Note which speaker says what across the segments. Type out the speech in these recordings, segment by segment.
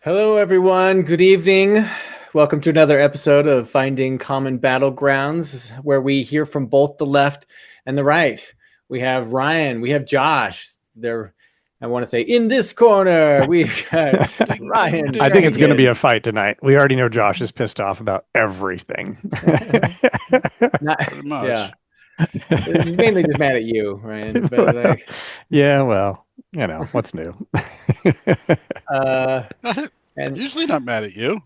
Speaker 1: Hello, everyone. Good evening. Welcome to another episode of Finding Common Battlegrounds, where we hear from both the left and the right. We have Ryan. We have Josh. I want to say, in this corner, we got Ryan.
Speaker 2: I think it's going to be a fight tonight. We already know Josh is pissed off about everything.
Speaker 1: Pretty much. Yeah. He's mainly just mad at you, Ryan. But
Speaker 2: yeah, well, what's new?
Speaker 3: I'm usually not mad at you.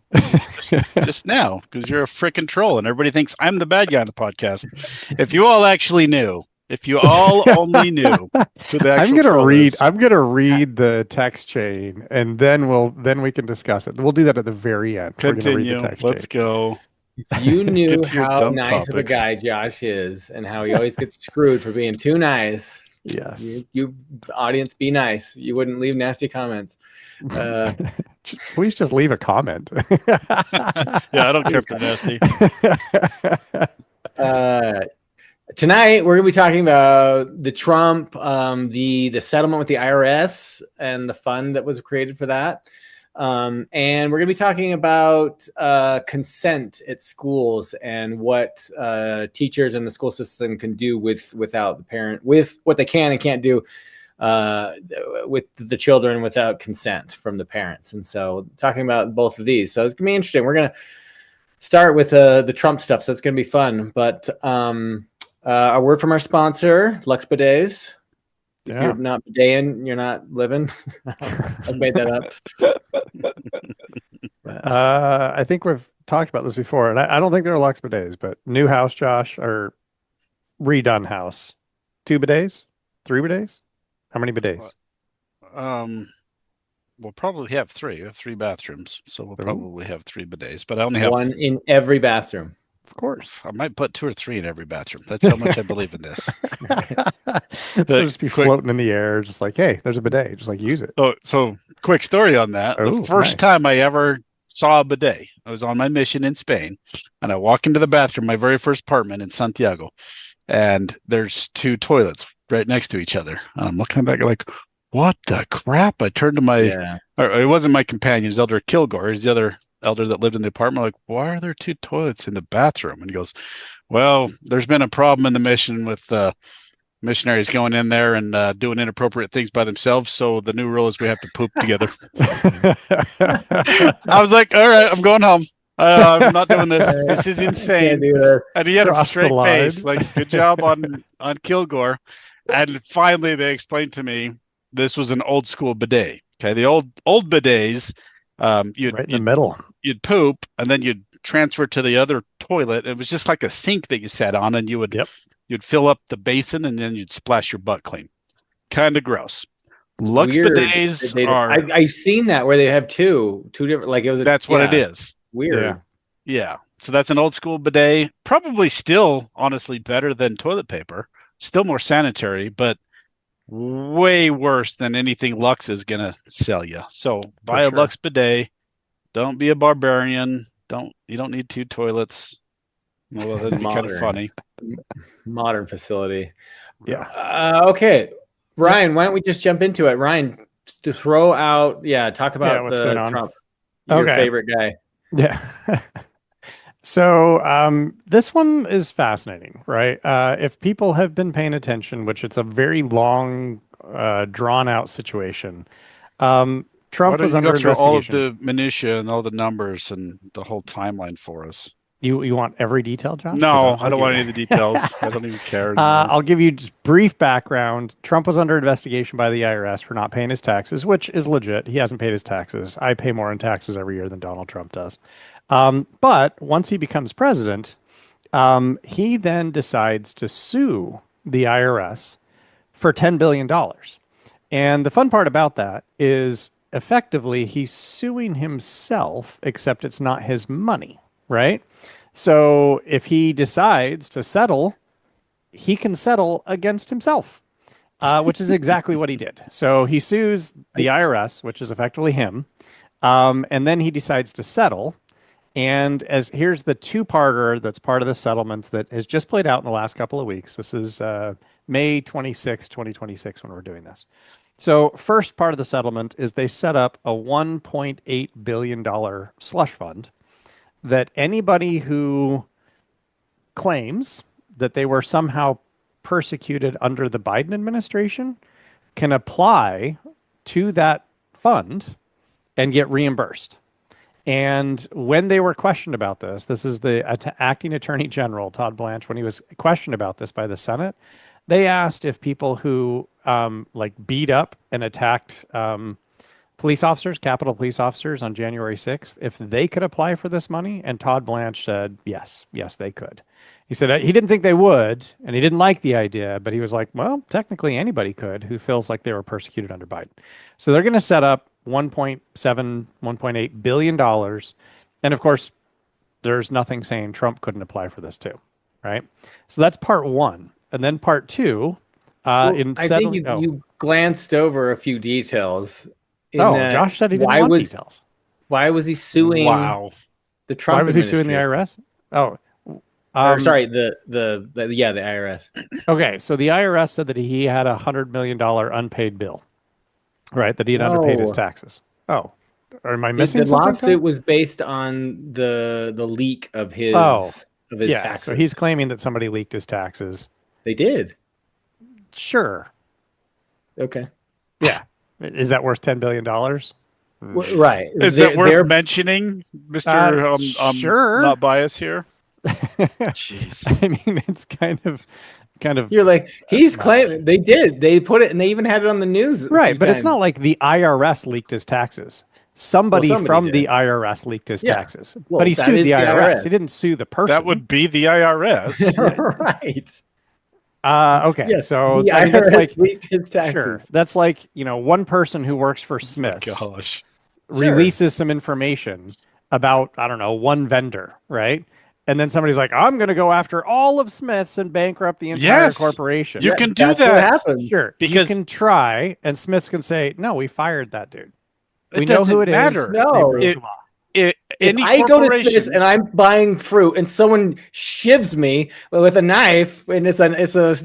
Speaker 3: Just now, because you're a freaking troll and everybody thinks I'm the bad guy on the podcast. If you all actually knew, if you all only knew who the actual troll is.
Speaker 2: I'm gonna read the text chain and then we can discuss it. We'll do that at the very end.
Speaker 3: Continue.
Speaker 2: We're gonna read the text
Speaker 3: Let's
Speaker 2: chain.
Speaker 3: Go.
Speaker 1: If you knew how nice of a guy Josh is and how he always gets screwed for being too nice.
Speaker 2: Yes.
Speaker 1: You audience, be nice. You wouldn't leave nasty comments.
Speaker 2: Please just leave a comment.
Speaker 3: Yeah, I don't care if they're
Speaker 1: nasty. Tonight we're gonna be talking about the Trump, the settlement with the IRS and the fund that was created for that. And we're gonna be talking about consent at schools and what teachers in the school system can do without the parent, with what they can and can't do with the children without consent from the parents. And so talking about both of these. So it's gonna be interesting. We're gonna start with the Trump stuff, so it's gonna be fun. But a word from our sponsor, Lux Bidets. If you're not bideting, you're not living. I've made that
Speaker 2: up. I think we've talked about this before, and I don't think they're Lux Bidets, but new house, Josh, or redone house. 2 bidets? 3 bidets? How many bidets?
Speaker 3: We'll probably have 3. We have 3 bathrooms, so we'll probably have 3 bidets. But I only have
Speaker 1: 1 in every bathroom.
Speaker 2: Of course.
Speaker 3: I might put 2 or 3 in every bathroom. That's how much I believe in this.
Speaker 2: They'll just be floating in the air, just like, hey, there's a bidet. Just like use it.
Speaker 3: So quick story on that. The first time I ever saw a bidet, I was on my mission in Spain, and I walk into the bathroom, my very first apartment in Santiago, and there's 2 toilets right next to each other. And I'm looking back like, what the crap? I turned to my, or it wasn't my companion, it was Elder Kilgore. He's the other elder that lived in the apartment. Like, why are there 2 toilets in the bathroom? And he goes, well, there's been a problem in the mission with missionaries going in there and doing inappropriate things by themselves. So the new rule is we have to poop together. I was like, all right, I'm going home. I'm not doing this. This is insane. And he had a straight face. Like, good job on Kilgore. And finally, they explained to me this was an old school bidet. Okay, the old bidets.
Speaker 2: You'd right in the middle.
Speaker 3: You'd poop, and then you'd transfer to the other toilet. It was just like a sink that you sat on, and you would you'd fill up the basin, and then you'd splash your butt clean. Kind of gross. Lux bidets are.
Speaker 1: I've seen that where they have two different. Like it was.
Speaker 3: That's what it is.
Speaker 1: Weird.
Speaker 3: Yeah. So that's an old school bidet. Probably still, honestly, better than toilet paper. Still more sanitary, but way worse than anything Lux is gonna sell you. So buy a Lux bidet. Don't be a barbarian. You don't need 2 toilets. Well, that'd be kind of funny.
Speaker 1: Modern facility.
Speaker 2: Yeah.
Speaker 1: Okay, Ryan, why don't we just jump into it? Ryan, to throw out, talk about
Speaker 2: what's
Speaker 1: the
Speaker 2: going on?
Speaker 1: Trump, your favorite guy.
Speaker 2: Yeah. So this one is fascinating, right? If people have been paying attention, which it's a very long, drawn-out situation. Trump was under investigation.
Speaker 3: All of the minutiae and all the numbers and the whole timeline for us.
Speaker 2: You want every detail, Josh?
Speaker 3: No, I don't want any of the details. I don't even care.
Speaker 2: I'll give you just brief background. Trump was under investigation by the IRS for not paying his taxes, which is legit. He hasn't paid his taxes. I pay more in taxes every year than Donald Trump does. But once he becomes president, he then decides to sue the IRS for $10 billion. And the fun part about that is effectively he's suing himself, except it's not his money, right? So if he decides to settle, he can settle against himself, which is exactly what he did. So he sues the IRS, which is effectively him, and then he decides to settle. And here's the 2-parter that's part of the settlement that has just played out in the last couple of weeks. This is May 26, 2026 when we're doing this. So first part of the settlement is they set up a $1.8 billion slush fund that anybody who claims that they were somehow persecuted under the Biden administration can apply to that fund and get reimbursed. And when they were questioned about this, this is the acting attorney general, Todd Blanche, when he was questioned about this by the Senate, they asked if people who like beat up and attacked police officers, Capitol police officers on January 6th, if they could apply for this money. And Todd Blanche said, yes, they could. He said he didn't think they would, and he didn't like the idea, but he was like, well, technically anybody could who feels like they were persecuted under Biden. So they're going to set up $1.7, $1.8 billion. And of course, there's nothing saying Trump couldn't apply for this too, right? So that's part one. And then part two,
Speaker 1: I think you glanced over a few details.
Speaker 2: Josh said he didn't want details.
Speaker 1: Why was he suing the Trump
Speaker 2: Why was he suing the IRS?
Speaker 1: Sorry, the IRS.
Speaker 2: Okay, so the IRS said that he had a $100 million unpaid bill, right? That he had underpaid his taxes. Oh, am I missing something?
Speaker 1: The lawsuit was based on the leak of his taxes.
Speaker 2: So he's claiming that somebody leaked his taxes.
Speaker 1: They did.
Speaker 2: Sure.
Speaker 1: Okay.
Speaker 2: Yeah. Is that worth $10 billion?
Speaker 1: Right.
Speaker 3: Is it worth mentioning, Mr.
Speaker 2: Sure.
Speaker 3: Not biased here? Jeez.
Speaker 2: I mean, it's kind of.
Speaker 1: You're like, he's claiming they did. They put it, and they even had it on the news.
Speaker 2: Right, but it's not like the IRS leaked his taxes. Somebody from the IRS leaked his taxes, but he sued the IRS. He didn't sue the person.
Speaker 3: That would be the IRS,
Speaker 1: right?
Speaker 2: Okay,
Speaker 1: yes,
Speaker 2: so
Speaker 1: the IRS
Speaker 2: that's like
Speaker 1: leaked his taxes.
Speaker 2: Sure, that's like one person who works for Smith's releases some information about one vendor, right? And then somebody's like, I'm going to go after all of Smith's and bankrupt the entire corporation.
Speaker 3: You can do that.
Speaker 1: What happens.
Speaker 2: Sure. Because you can try, and Smith's can say, no, we fired that dude. We
Speaker 3: know
Speaker 2: who it
Speaker 3: matter.
Speaker 2: is.
Speaker 1: No.
Speaker 3: If
Speaker 1: I go to Smith's and I'm buying fruit and someone shivs me with a knife and it's a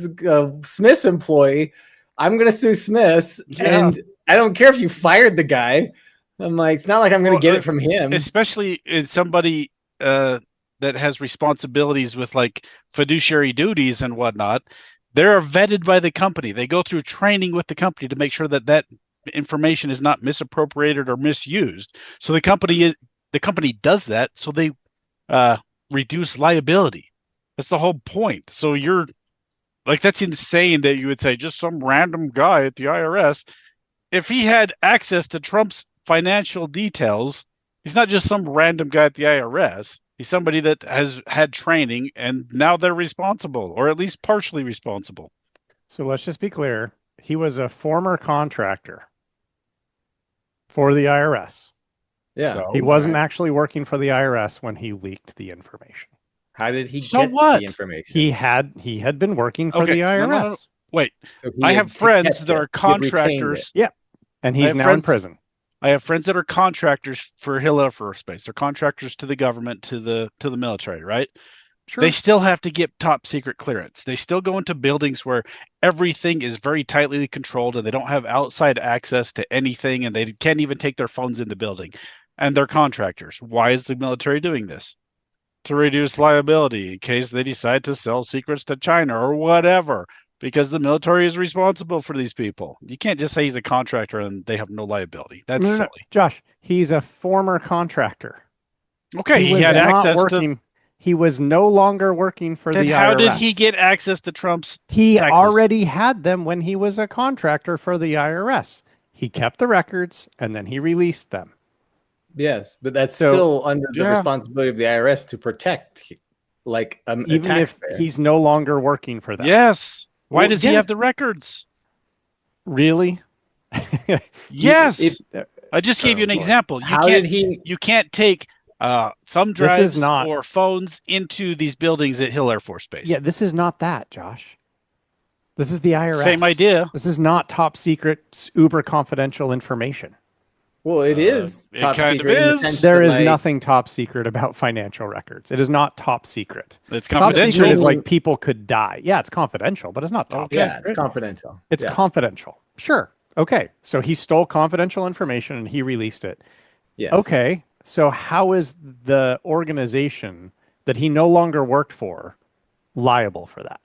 Speaker 1: Smith's employee, I'm going to sue Smith's. Yeah. And I don't care if you fired the guy. I'm like, it's not like I'm going to get it from him.
Speaker 3: Especially in somebody that has responsibilities with like fiduciary duties and whatnot. They're vetted by the company. They go through training with the company to make sure that information is not misappropriated or misused. So the company does that, so they reduce liability. That's the whole point. So you're like, that's insane that you would say just some random guy at the IRS. If he had access to Trump's financial details, he's not just some random guy at the IRS. He's somebody that has had training, and now they're responsible, or at least partially responsible.
Speaker 2: So let's just be clear. He was a former contractor for the IRS.
Speaker 1: Yeah.
Speaker 2: So he wasn't actually working for the IRS when he leaked the information.
Speaker 1: How did he get the information?
Speaker 2: He had been working for the IRS.
Speaker 3: No. Wait. So I have friends that are contractors.
Speaker 2: Yeah. And he's now in prison.
Speaker 3: I have friends that are contractors for Hill Air Force Base. They're contractors to the government, to the military, right?
Speaker 2: Sure.
Speaker 3: They still have to get top secret clearance. They still go into buildings where everything is very tightly controlled and they don't have outside access to anything, and they can't even take their phones in the building. And they're contractors. Why is the military doing this? To reduce liability in case they decide to sell secrets to China or whatever. Because the military is responsible for these people. You can't just say he's a contractor and they have no liability. That's silly.
Speaker 2: Josh, he's a former contractor.
Speaker 3: Okay, he had access to...
Speaker 2: He was no longer working for the IRS.
Speaker 3: How did he get access to Trump's
Speaker 2: He
Speaker 3: taxes?
Speaker 2: Already had them when he was a contractor for the IRS. He kept the records and then he released them.
Speaker 1: Yes, but that's still under the responsibility of the IRS to protect, like
Speaker 2: even if he's no longer working for them.
Speaker 3: Yes. Why does he have the records?
Speaker 2: Really?
Speaker 3: Yes. I just gave you an example. You can't take thumb drives or phones into these buildings at Hill Air Force Base.
Speaker 2: Yeah, this is not that, Josh. This is the IRS.
Speaker 3: Same idea.
Speaker 2: This is not top secret, uber confidential information.
Speaker 1: Well, it is top secret.
Speaker 2: There is nothing top secret about financial records. It is not top secret.
Speaker 3: It's confidential.
Speaker 2: Top secret is like people could die. Yeah, it's confidential, but it's not top secret.
Speaker 1: Yeah, it's confidential.
Speaker 2: It's confidential. Sure. Okay, so he stole confidential information and he released it.
Speaker 1: Yes.
Speaker 2: Okay, so how is the organization that he no longer worked for liable for that?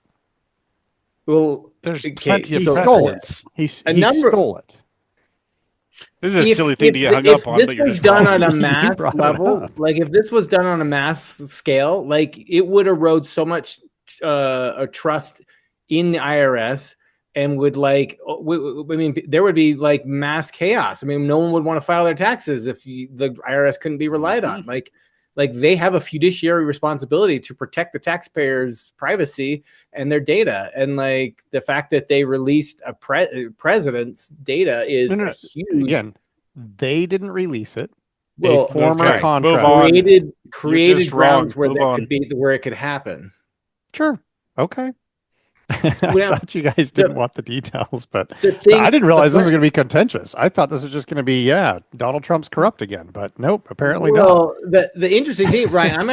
Speaker 1: Well,
Speaker 3: there's
Speaker 1: okay,
Speaker 3: plenty of
Speaker 2: He stole
Speaker 3: precedents.
Speaker 2: it.
Speaker 1: A
Speaker 2: He
Speaker 1: number.
Speaker 2: stole it.
Speaker 3: This is a silly thing to get hung
Speaker 1: if
Speaker 3: up on,
Speaker 1: this
Speaker 3: but you're
Speaker 1: was
Speaker 3: just
Speaker 1: done
Speaker 3: wrong.
Speaker 1: on a
Speaker 2: You
Speaker 1: mass
Speaker 2: brought it
Speaker 1: level,
Speaker 2: up.
Speaker 1: like if this was done on a mass scale, like it would erode so much trust in the IRS and would like, I mean, there would be like mass chaos. I mean, no one would want to file their taxes if the IRS couldn't be relied on. Like they have a fiduciary responsibility to protect the taxpayers' privacy and their data. And like the fact that they released a president's data is huge.
Speaker 2: Again, they didn't release it.
Speaker 1: Well,
Speaker 2: a former contractor
Speaker 1: created grounds where that could be where it could happen.
Speaker 2: Sure. Okay. I thought you guys didn't want the details, but I didn't realize this was going to be contentious. I thought this was just going to be, Donald Trump's corrupt again, but nope, apparently not.
Speaker 1: Well, the interesting thing, Ryan,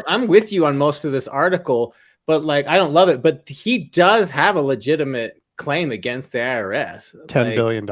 Speaker 1: I'm with you on most of this article, but like, I don't love it, but he does have a legitimate claim against the IRS.
Speaker 2: $10 billion.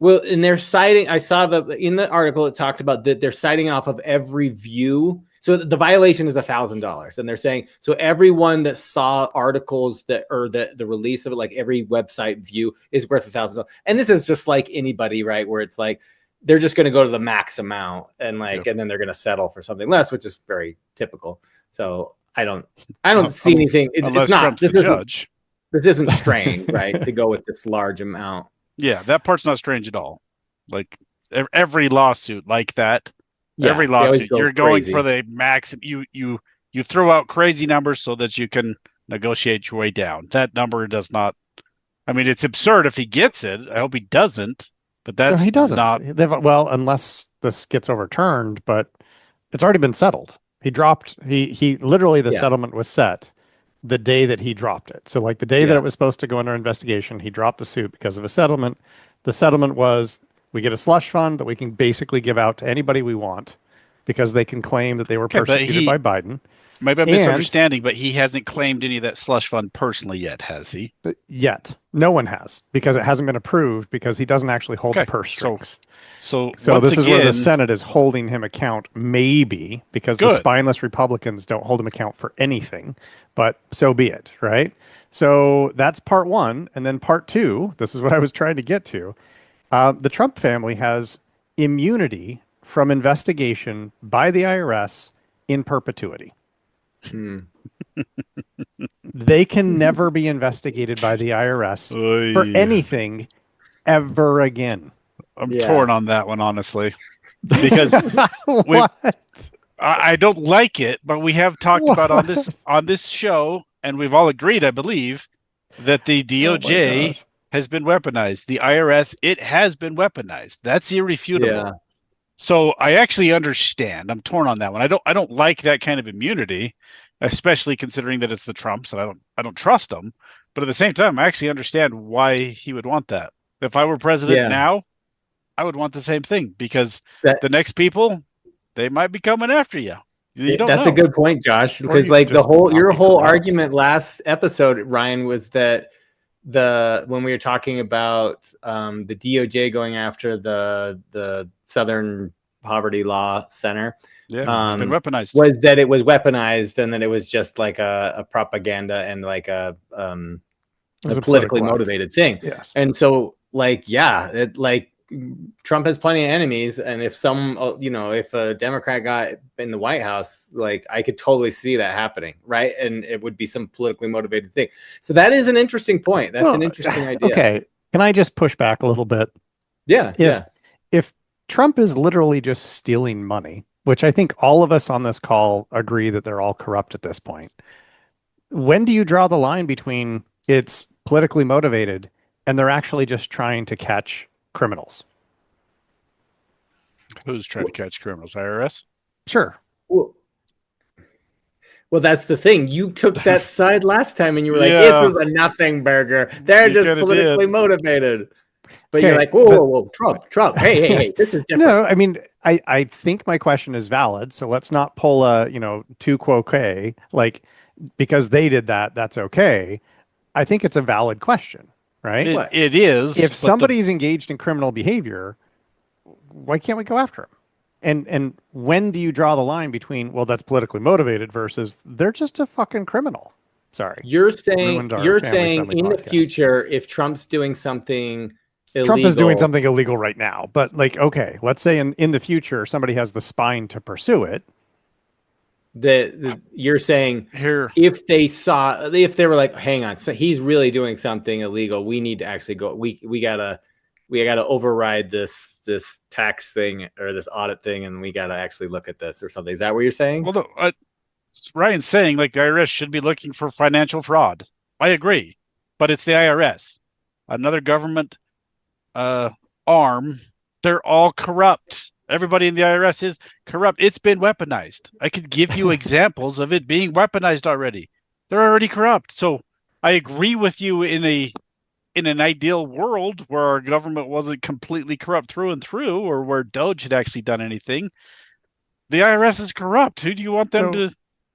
Speaker 1: Well, and they're citing, I saw in the article, it talked about that they're citing off of every view. So the violation is $1,000. And they're saying, so everyone that saw articles or the release of it, like every website view is worth $1,000. And this is just like anybody, right? Where it's like, they're just going to go to the max amount and like, and then they're going to settle for something less, which is very typical. So I don't see anything. It's not, this isn't strange, right? To go with this large amount.
Speaker 3: Yeah, that part's not strange at all. Like every lawsuit like that, every lawsuit, you're going for the max. You throw out crazy numbers so that you can negotiate your way down. That number does not. I mean, it's absurd if he gets it. I hope he doesn't. But that's
Speaker 2: he doesn't.
Speaker 3: Not...
Speaker 2: Well, unless this gets overturned, but it's already been settled. He dropped. He literally the settlement was set the day that he dropped it. So like the day that it was supposed to go under investigation, he dropped the suit because of a settlement. The settlement was we get a slush fund that we can basically give out to anybody we want because they can claim that they were persecuted by Biden.
Speaker 3: Maybe I'm misunderstanding, but he hasn't claimed any of that slush fund personally yet, has he?
Speaker 2: Yet. No one has because it hasn't been approved because he doesn't actually hold the purse strings.
Speaker 3: So
Speaker 2: this is where the Senate is holding him account, maybe, because the spineless Republicans don't hold him account for anything, but so be it, right? So that's part one. And then part two, this is what I was trying to get to. The Trump family has immunity from investigation by the IRS in perpetuity. They can never be investigated by the IRS for anything ever again.
Speaker 3: I'm torn on that one, honestly, because I don't like it, but we have talked about on this show, and we've all agreed, I believe, that the DOJ has been weaponized. The IRS, it has been weaponized. That's irrefutable. Yeah. So I actually understand. I'm torn on that one. I don't like that kind of immunity, especially considering that it's the Trumps, and I don't trust them. But at the same time, I actually understand why he would want that. If I were president now, I would want the same thing because the next people, they might be coming after you.
Speaker 1: That's a good point, Josh. Because like your whole argument last episode, Ryan, was that when we were talking about the DOJ going after the Southern Poverty Law Center,
Speaker 3: it's been weaponized.
Speaker 1: Was that it was weaponized and that it was just like a propaganda and like a politically motivated thing.
Speaker 2: Yes.
Speaker 1: And so Trump has plenty of enemies, and if if a Democrat got in the White House, like I could totally see that happening, right? And it would be some politically motivated thing. So that is an interesting point. That's an interesting idea.
Speaker 2: Okay, can I just push back a little bit?
Speaker 1: Yeah.
Speaker 2: If Trump is literally just stealing money, which I think all of us on this call agree that they're all corrupt at this point, when do you draw the line between it's politically motivated and they're actually just trying to catch criminals?
Speaker 3: Who's trying to catch criminals? IRS?
Speaker 2: Sure.
Speaker 1: Well, that's the thing. You took that side last time and you were like, this is a nothing burger. They're just politically motivated. But you're like, whoa, Trump. Hey, this is different.
Speaker 2: No, I mean, I think my question is valid. So let's not pull a, tu quoque, like, because they did that, that's okay. I think it's a valid question, right?
Speaker 3: It is.
Speaker 2: If somebody's engaged in criminal behavior, why can't we go after them? And when do you draw the line between, well, that's politically motivated versus they're just a fucking criminal? Sorry.
Speaker 1: You're saying in the
Speaker 2: podcast.
Speaker 1: future, if Trump's doing something illegal,
Speaker 2: Trump is doing something illegal right now, but like, okay, let's say in the future somebody has the spine to pursue it.
Speaker 1: You're saying
Speaker 3: here,
Speaker 1: if they were like, hang on, so he's really doing something illegal, we need to actually go. We gotta override this tax thing or this audit thing, and we gotta actually look at this or something. Is that what you're saying?
Speaker 3: Well, no, Ryan's saying like the IRS should be looking for financial fraud. I agree, but it's the IRS, another government arm. They're all corrupt. Everybody in the IRS is corrupt. It's been weaponized. I could give you examples of it being weaponized already. They're already corrupt. So I agree with you in an ideal world where our government wasn't completely corrupt through and through, or where Doge had actually done anything. The IRS is corrupt. Who do you want them to?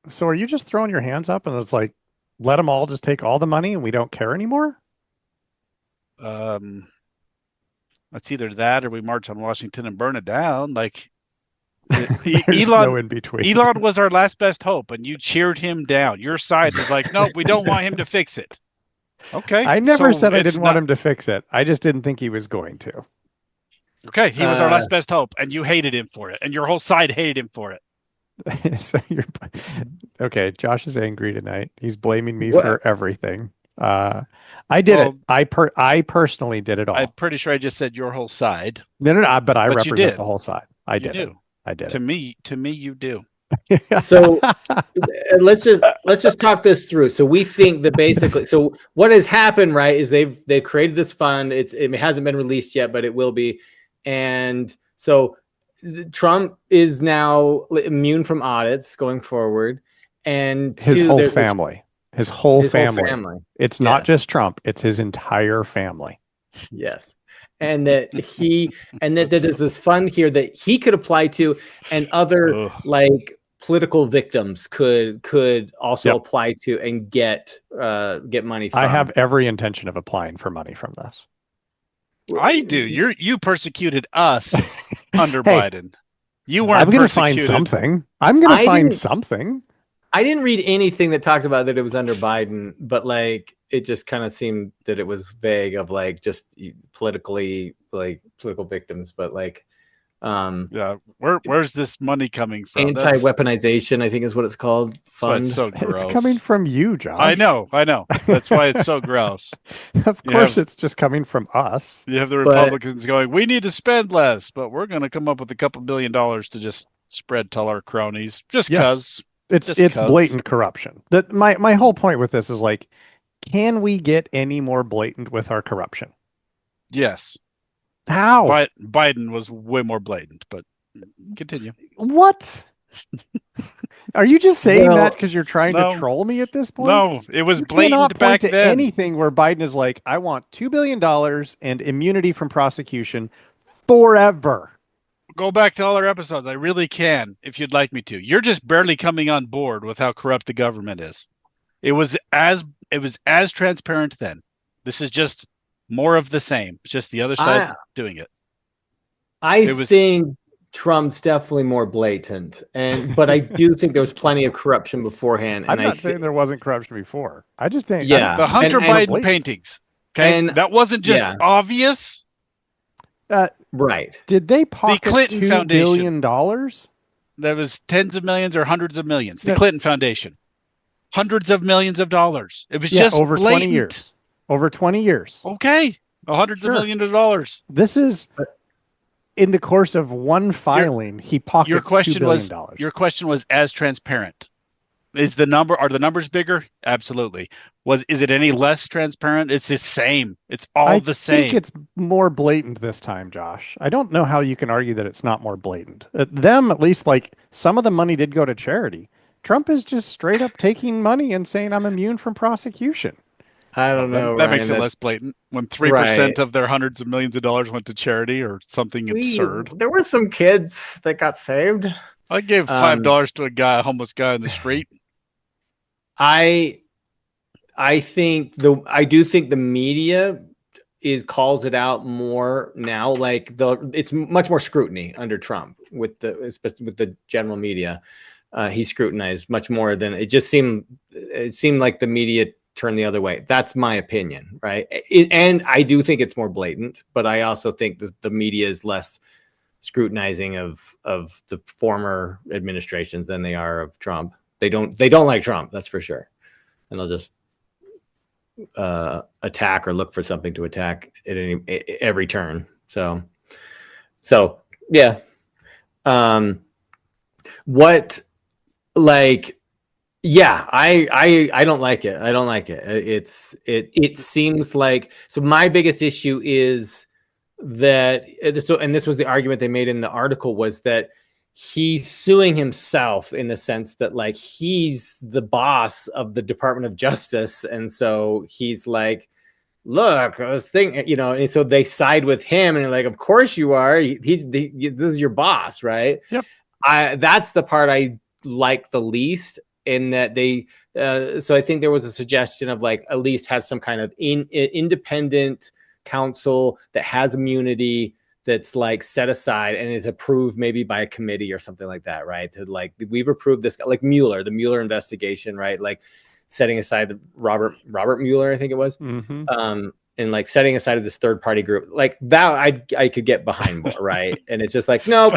Speaker 2: So are you just throwing your hands up and it's like, let them all just take all the money and we don't care anymore?
Speaker 3: It's either that or we march on Washington and burn it down. Like
Speaker 2: There's no in between.
Speaker 3: Elon was our last best hope, and you cheered him down. Your side was like, no, we don't want him to fix it. Okay.
Speaker 2: I never said I didn't want him to fix it. I just didn't think he was going to.
Speaker 3: Okay, he was our last best hope, and you hated him for it, and your whole side hated him for it.
Speaker 2: So okay. Josh is angry tonight. He's blaming me for everything. I did it. I personally did it all.
Speaker 3: I'm pretty sure I just said your whole side.
Speaker 2: No, but I represent the whole side. I did it.
Speaker 3: To me, you do.
Speaker 1: So let's just talk this through. So we think that basically, so what has happened, right, is they've created this fund. It hasn't been released yet, but it will be. And so Trump is now immune from audits going forward, and
Speaker 2: his whole family. His whole family. It's not just Trump. It's his entire family.
Speaker 1: Yes. And that there's this fund here that he could apply to, and other like political victims could also apply to and get money from.
Speaker 2: I have every intention of applying for money from this.
Speaker 3: I do. You persecuted us under Biden. You weren't.
Speaker 2: I'm going to find something.
Speaker 1: I didn't read anything that talked about that it was under Biden, but like it just kind of seemed that it was vague of like just political victims, but like
Speaker 3: where's this money coming from?
Speaker 1: Anti-weaponization, I think is what it's called. Fund.
Speaker 3: It's so gross.
Speaker 2: It's coming from you, Josh.
Speaker 3: I know. That's why it's so gross.
Speaker 2: Of course it's just coming from us.
Speaker 3: You have the Republicans going, we need to spend less, but we're going to come up with a couple $1 billion to just spread to all our cronies just because.
Speaker 2: It's blatant corruption. My whole point with this is like, can we get any more blatant with our corruption?
Speaker 3: Yes.
Speaker 2: How?
Speaker 3: Biden was way more blatant, but continue.
Speaker 2: What? Are you just saying that because you're trying to troll me at this point?
Speaker 3: No, it was blatant
Speaker 2: cannot
Speaker 3: back
Speaker 2: point to
Speaker 3: then.
Speaker 2: Anything where Biden is like, I want $2 billion and immunity from prosecution forever.
Speaker 3: Go back to all our episodes. I really can, if you'd like me to. You're just barely coming on board with how corrupt the government is. It was as transparent then. This is just more of the same. It's just the other side doing it.
Speaker 1: I think Trump's definitely more blatant, but I do think there was plenty of corruption beforehand.
Speaker 2: I'm not saying there wasn't corruption before. I just think
Speaker 3: the Hunter Biden paintings. Okay, and that wasn't just obvious.
Speaker 1: Right.
Speaker 2: Did they pocket
Speaker 3: the Clinton
Speaker 2: $2 billion?
Speaker 3: That was tens of millions or hundreds of millions. The Clinton Foundation. Hundreds of millions of dollars. It was just
Speaker 2: over
Speaker 3: blatant.
Speaker 2: 20 years. Over 20 years.
Speaker 3: Okay. Hundreds of millions of dollars.
Speaker 2: This is in the course of one filing, he pockets $2 billion.
Speaker 3: Your question was as transparent. Are the numbers bigger? Absolutely. Is it any less transparent? It's the same. It's all the same.
Speaker 2: I think it's more blatant this time, Josh. I don't know how you can argue that it's not more blatant. Them, at least, like, some of the money did go to charity. Trump is just straight up taking money and saying, I'm immune from prosecution.
Speaker 1: I don't know.
Speaker 3: That makes it less blatant when 3% of their hundreds of millions of dollars went to charity or something absurd.
Speaker 1: There were some kids that got saved.
Speaker 3: I gave $5 to a homeless guy in the street.
Speaker 1: I do think the media calls it out more now. Like it's much more scrutiny under Trump with the general media. He scrutinized much more than it seemed like the media turned the other way. That's my opinion, right? And I do think it's more blatant, but I also think the media is less scrutinizing of the former administrations than they are of Trump. They don't like Trump, that's for sure, and they'll just attack or look for something to attack at every turn. So yeah. What, like, yeah, I don't like it. I don't like it. It seems like, so my biggest issue is that, and this was the argument they made in the article, was that he's suing himself in the sense that, like, he's the boss of the Department of Justice, and so he's like, look, this thing, and so they side with him, and they're like, of course you are. This is your boss, right?
Speaker 2: Yep.
Speaker 1: That's the part I like the least, in that they so I think there was a suggestion of, like, at least have some kind of independent counsel that has immunity, that's, like, set aside and is approved maybe by a committee or something like that, right? To, like, we've approved this, like the Mueller investigation, right? Like, setting aside the Robert Mueller, I think it was, and, like, setting aside this third party group like that, I could get behind more, right? And it's just like, no,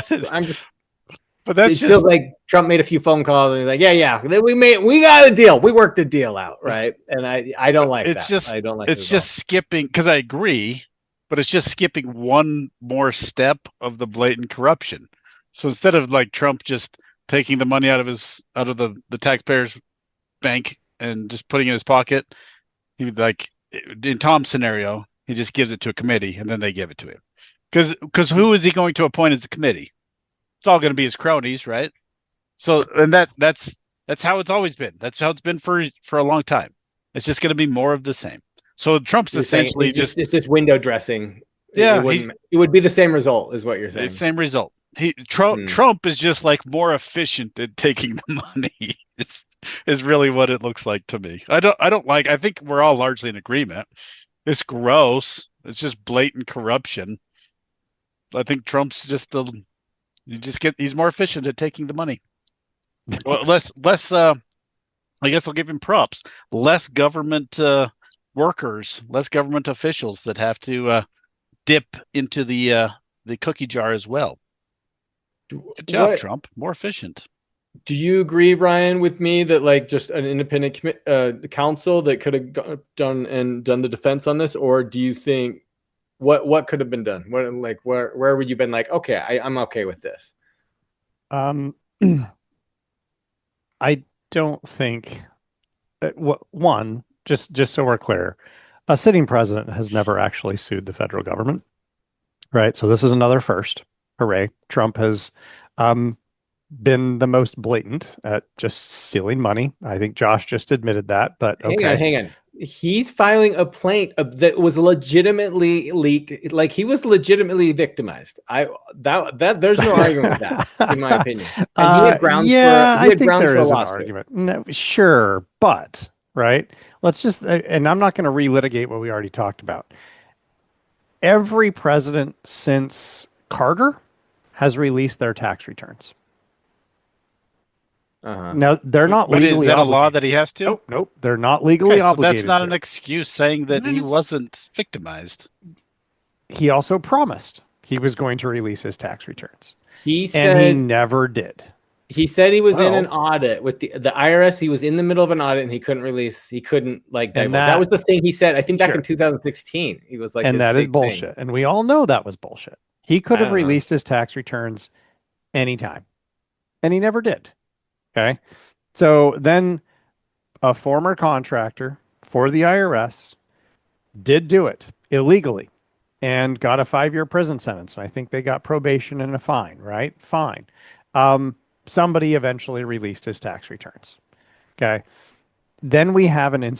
Speaker 1: but it feels like Trump made a few phone calls and he's like, yeah, we got a deal, we worked a deal out, right? And I don't like that. I don't like
Speaker 3: it's just skipping, because I agree, but it's just skipping one more step of the blatant corruption. So instead of, like, Trump just taking the money out of the taxpayers' bank and just putting it in his pocket, he would, like, in Tom's scenario, he just gives it to a committee and then they give it to him. Because who is he going to appoint as the committee? It's all going to be his cronies, right? So, and that's how it's always been. That's how it's been for a long time. It's just going to be more of the same. So Trump's essentially
Speaker 1: it's this window dressing.
Speaker 3: Yeah,
Speaker 1: it would be the same result, is what you're saying.
Speaker 3: The same result. Trump is just, like, more efficient at taking the money. Is really what it looks like to me. I think we're all largely in agreement. It's gross. It's just blatant corruption. I think Trump's just he's more efficient at taking the money. Well, less I guess I'll give him props. Less government workers, less government officials that have to dip into the cookie jar as well. Good job, Trump. More efficient.
Speaker 1: Do you agree, Ryan, with me that, like, just an independent counsel that could have done the defense on this, or do you think what could have been done? Where would you been like, okay, I'm okay with this?
Speaker 2: I don't think that, one, just so we're clear, a sitting president has never actually sued the federal government, right? So this is another first. Hooray. Trump has been the most blatant at just stealing money. I think Josh just admitted that, but okay.
Speaker 1: Hang on. He's filing a plaint that was legitimately leaked. Like, he was legitimately victimized. There's no argument with that, in my opinion. And he had grounds for a lawsuit.
Speaker 2: Argument. No, sure, but right. Let's just, and I'm not going to relitigate what we already talked about. Every president since Carter has released their tax returns. Now, they're not legally obligated. Is that
Speaker 3: a law that he has to?
Speaker 2: Nope. They're not legally obligated.
Speaker 3: That's not an excuse saying that he wasn't victimized.
Speaker 2: He also promised he was going to release his tax returns.
Speaker 1: He said,
Speaker 2: and he never did.
Speaker 1: He said he was in an audit with the IRS. He was in the middle of an audit and he couldn't that was the thing he said, I think, back in 2016. He was like,
Speaker 2: and that is bullshit. And we all know that was bullshit. He could have released his tax returns anytime, and he never did. Okay. So then a former contractor for the IRS did do it illegally and got a 5-year prison sentence. I think they got probation and a fine, right? Fine. Somebody eventually released his tax returns. Okay. Then we have an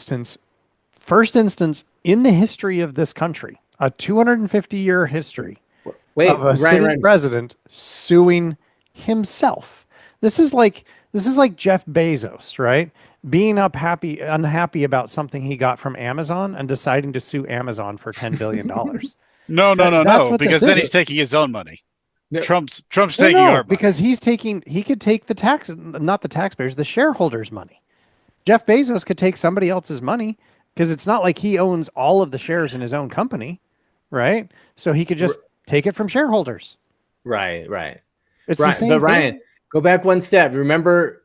Speaker 2: first instance in the history of this country, a 250-year history of a sitting president suing himself. This is like Jeff Bezos, right? being unhappy about something he got from Amazon and deciding to sue Amazon for $10 billion.
Speaker 3: No,
Speaker 2: That's what
Speaker 3: because
Speaker 2: this
Speaker 3: then
Speaker 2: is.
Speaker 3: he's taking his own money.
Speaker 1: No.
Speaker 3: Trump's taking our money.
Speaker 2: Because he could take not the taxpayers, the shareholders' money. Jeff Bezos could take somebody else's money because it's not like he owns all of the shares in his own company, right? So he could just take it from shareholders.
Speaker 1: Right.
Speaker 2: It's the same
Speaker 1: But
Speaker 2: thing.
Speaker 1: Ryan, go back one step. Remember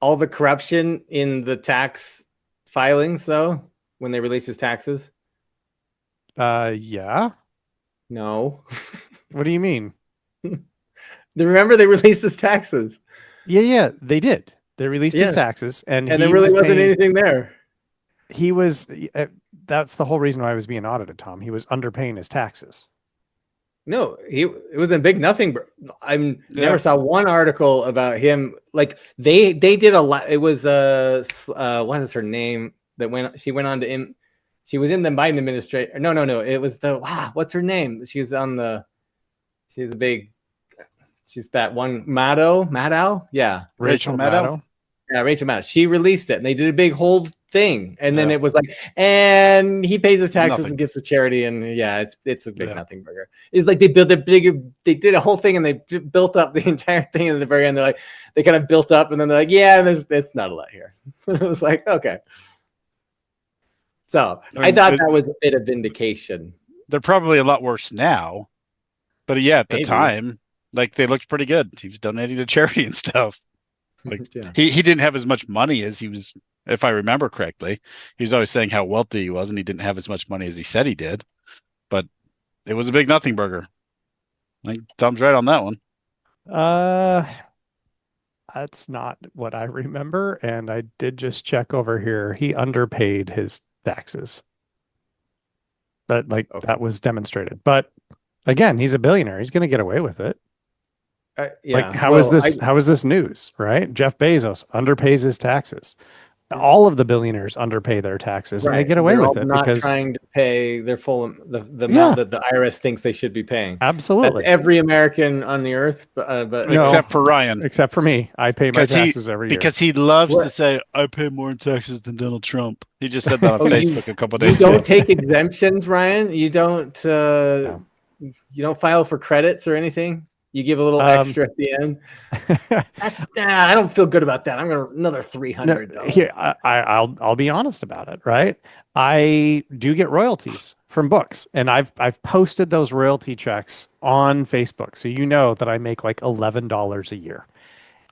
Speaker 1: all the corruption in the tax filings, though, when they released his taxes?
Speaker 2: Yeah.
Speaker 1: No.
Speaker 2: What do you mean?
Speaker 1: Remember they released his taxes?
Speaker 2: Yeah, they did. They released his taxes, and
Speaker 1: there really wasn't anything there.
Speaker 2: He was. That's the whole reason why I was being audited, Tom. He was underpaying his taxes.
Speaker 1: No, it was a big nothing. Never saw one article about him. Like they did a lot. It was what is her name she went on to she was in the Biden administration. No. It was what's her name? She's that one Maddow. Yeah.
Speaker 3: Rachel Maddow.
Speaker 1: Yeah, Rachel Maddow. She released it, and they did a big whole thing, and then it was like, and he pays his taxes and gives to charity, and it's a big nothing burger. It's like they did a whole thing, and they built up the entire thing, and at the very end, they kind of built up, and then they're like, it's not a lot here. It was like, okay. So I thought that was a bit of vindication.
Speaker 3: They're probably a lot worse now, but at the time, like they looked pretty good. He was donating to charity and stuff. Like he didn't have as much money as he was, if I remember correctly. He was always saying how wealthy he was, and he didn't have as much money as he said he did. But it was a big nothing burger. I think Tom's right on that one.
Speaker 2: That's not what I remember, and I did just check over here. He underpaid his taxes. That was demonstrated. But again, he's a billionaire. He's going to get away with it. How is this news, right? Jeff Bezos underpays his taxes. All of the billionaires underpay their taxes, and they get away with it because
Speaker 1: trying to pay their full the amount that the IRS thinks they should be paying.
Speaker 2: Absolutely,
Speaker 1: that's every American on the earth, but
Speaker 3: no, except for Ryan,
Speaker 2: except for me. I pay my taxes every year
Speaker 3: because he loves to say, "I pay more in taxes than Donald Trump." He just said that on Facebook a couple of days
Speaker 1: ago.
Speaker 3: You
Speaker 1: don't take exemptions, Ryan. You don't. No. You don't file for credits or anything. You give a little extra at the end. I don't feel good about that. I'm gonna another $300.
Speaker 2: No, here, I'll be honest about it. Right, I do get royalties from books, and I've posted those royalty checks on Facebook, so you know that I make like $11 a year.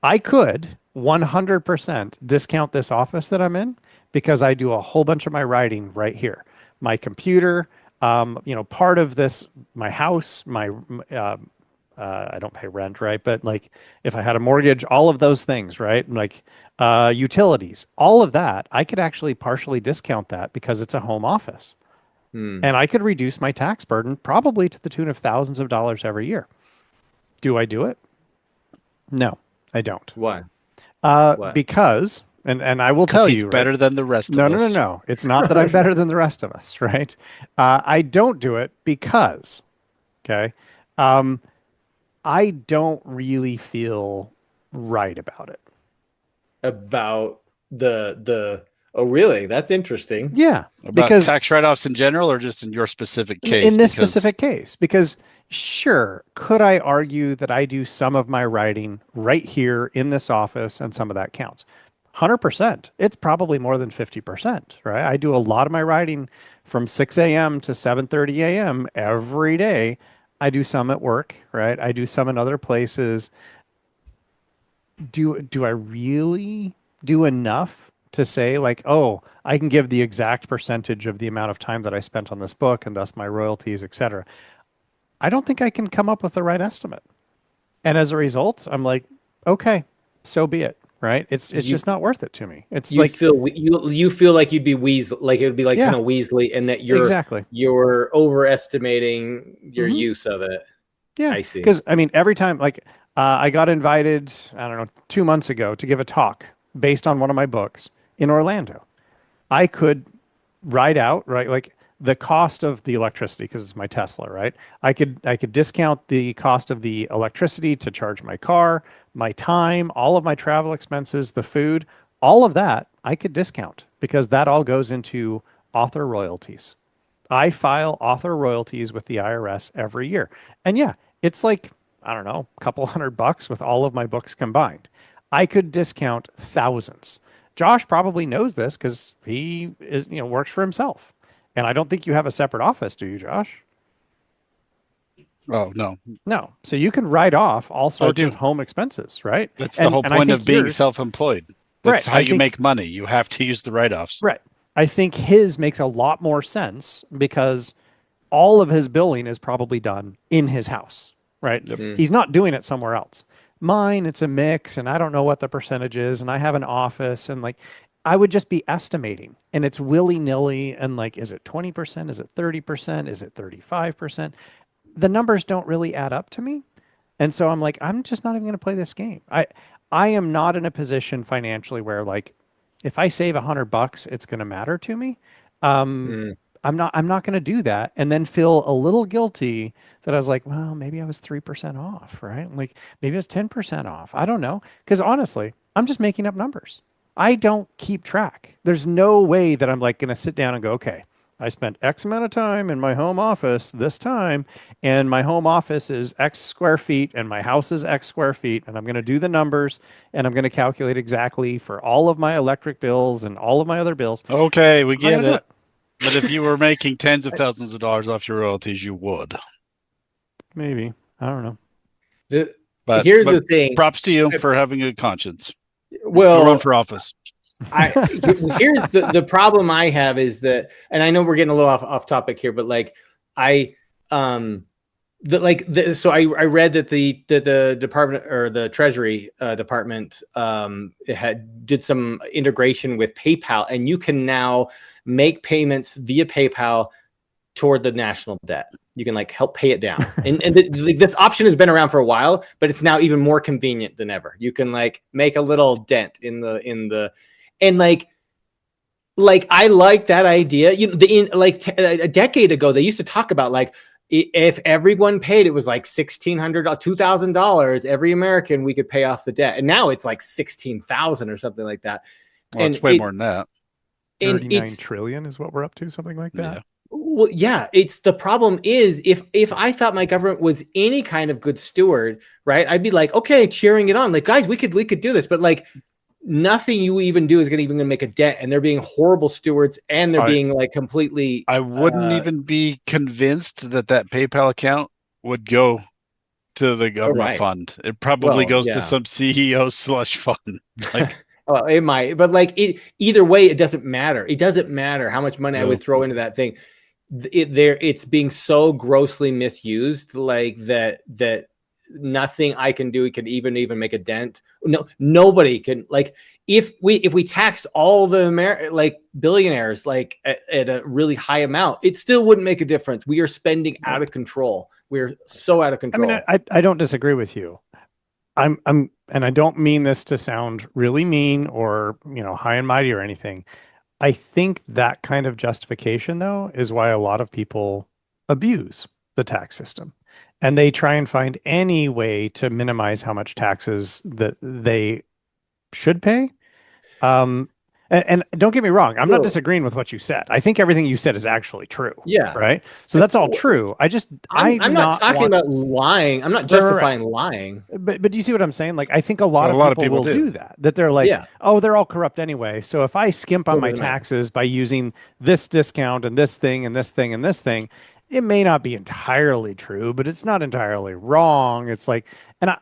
Speaker 2: I could 100% discount this office that I'm in because I do a whole bunch of my writing right here. My computer, part of this, my house, I don't pay rent, right? But like if I had a mortgage, all of those things, right? Like utilities, all of that, I could actually partially discount that because it's a home office. And I could reduce my tax burden probably to the tune of thousands of dollars every year. Do I do it? No, I don't.
Speaker 1: Why?
Speaker 2: Because, and I will tell you,
Speaker 3: better than the rest of us.
Speaker 2: No. It's not that I'm better than the rest of us, right? I don't do it because, okay, I don't really feel right about it.
Speaker 1: About oh, really? That's interesting.
Speaker 2: Yeah.
Speaker 3: Because tax write-offs in general or just in your specific case?
Speaker 2: In this specific case. Because sure, could I argue that I do some of my writing right here in this office and some of that counts? 100%. It's probably more than 50%, right? I do a lot of my writing from 6 a.m. to 7:30 a.m. every day. I do some at work, right? I do some in other places. Do I really do enough to say like, oh, I can give the exact percentage of the amount of time that I spent on this book and thus my royalties, etc. I don't think I can come up with the right estimate. And as a result, I'm like, okay, so be it. Right? It's just not worth it to me. It's
Speaker 1: you feel like you'd be Weasley, like it would be like kind of Weasley, and that you're overestimating your use of it.
Speaker 2: Yeah,
Speaker 1: I see.
Speaker 2: Because I mean, every time, like I got invited, I don't know, 2 months ago to give a talk based on one of my books in Orlando. I could write out like the cost of the electricity because it's my Tesla, right? I could discount the cost of the electricity to charge my car, my time, all of my travel expenses, the food, All of that I could discount because that all goes into author royalties. I file author royalties with the IRS every year. And yeah, it's like, I don't know, a couple $100 with all of my books combined. I could discount thousands. Josh probably knows this because he is, works for himself. And I don't think you have a separate office, do you, Josh?
Speaker 3: Oh, no.
Speaker 2: No. So you can write off all sorts of home expenses, right?
Speaker 3: That's the whole point of being self-employed. That's how you make money. You have to use the write-offs.
Speaker 2: Right. I think his makes a lot more sense because all of his billing is probably done in his house, right?
Speaker 3: Yep.
Speaker 2: He's not doing it somewhere else. Mine, it's a mix, and I don't know what the percentage is, and I have an office, and like I would just be estimating, and it's willy-nilly, and like, is it 20%? Is it 30%? Is it 35%? The numbers don't really add up to me. And so I'm like, I'm just not even going to play this game. I am not in a position financially where like if I save $100, it's going to matter to me. I'm not going to do that and then feel a little guilty that I was like, well, maybe I was 3% off, right? Like maybe I was 10% off. I don't know. Because honestly, I'm just making up numbers. I don't keep track. There's no way that I'm like going to sit down and go, okay, I spent X amount of time in my home office this time, and my home office is X square feet, and my house is X square feet, and I'm going to do the numbers, and I'm going to calculate exactly for all of my electric bills and all of my other bills.
Speaker 3: Okay, we get it. But if you were making tens of thousands of dollars off your royalties, you would.
Speaker 2: Maybe. I don't know.
Speaker 1: Here's the thing.
Speaker 3: Props to you for having a conscience.
Speaker 1: Well,
Speaker 3: run for office.
Speaker 1: Here's the problem I have is that, and I know we're getting a little off topic here, but like so I read that the department or the Treasury department did some integration with PayPal, and you can now make payments via PayPal toward the national debt. You can like help pay it down, and this option has been around for a while, but it's now even more convenient than ever. You can like make a little dent in the. And like I like that idea. A decade ago, they used to talk about like if everyone paid, it was like $1,600, $2,000 every American, we could pay off the debt. And now it's like 16,000 or something like that.
Speaker 3: Well, it's way more than that.
Speaker 2: 39 trillion is what we're up to, something like that.
Speaker 3: Yeah.
Speaker 1: Well, yeah, it's the problem is if I thought my government was any kind of good steward, right? I'd be like, okay, cheering it on, like guys, we could do this, but like. Nothing you even do is going to make a dent, and they're being horrible stewards, and they're being like completely.
Speaker 3: I wouldn't even be convinced that PayPal account would go to the government fund. It probably goes to some CEO slush fund. Like,
Speaker 1: well, it might, but like either way, it doesn't matter. It doesn't matter how much money I would throw into that thing. It's being so grossly misused, like that. Nothing I can do can even make a dent. No, nobody can. Like if we taxed all the billionaires like at a really high amount, it still wouldn't make a difference. We are spending out of control. We're so out of control.
Speaker 2: I mean, I don't disagree with you. I'm and I don't mean this to sound really mean or high and mighty or anything. I think that kind of justification though is why a lot of people abuse the tax system. And they try and find any way to minimize how much taxes that they should pay. And don't get me wrong, I'm not disagreeing with what you said. I think everything you said is actually true.
Speaker 1: Yeah.
Speaker 2: Right. So that's all true.
Speaker 1: I'm not talking about lying. I'm not justifying lying.
Speaker 2: But do you see what I'm saying? Like I think a lot of people will do that. That they're like, oh, they're all corrupt anyway. So if I skimp on my taxes by using this discount and this thing and this thing and this thing, it may not be entirely true, but it's not entirely wrong. It's like, and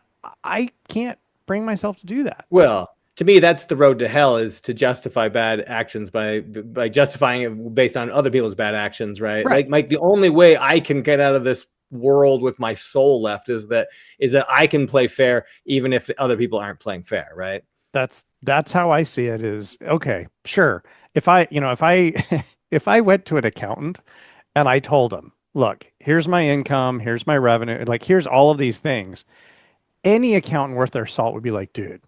Speaker 2: I can't bring myself to do that.
Speaker 1: Well, to me, that's the road to hell, is to justify bad actions by justifying it based on other people's bad actions, right? Like the only way I can get out of this world with my soul left is that I can play fair, even if other people aren't playing fair, right?
Speaker 2: That's how I see it. Is okay, sure. If I if I went to an accountant and I told him, look, here's my income, here's my revenue, like here's all of these things, any accountant worth their salt would be like, dude,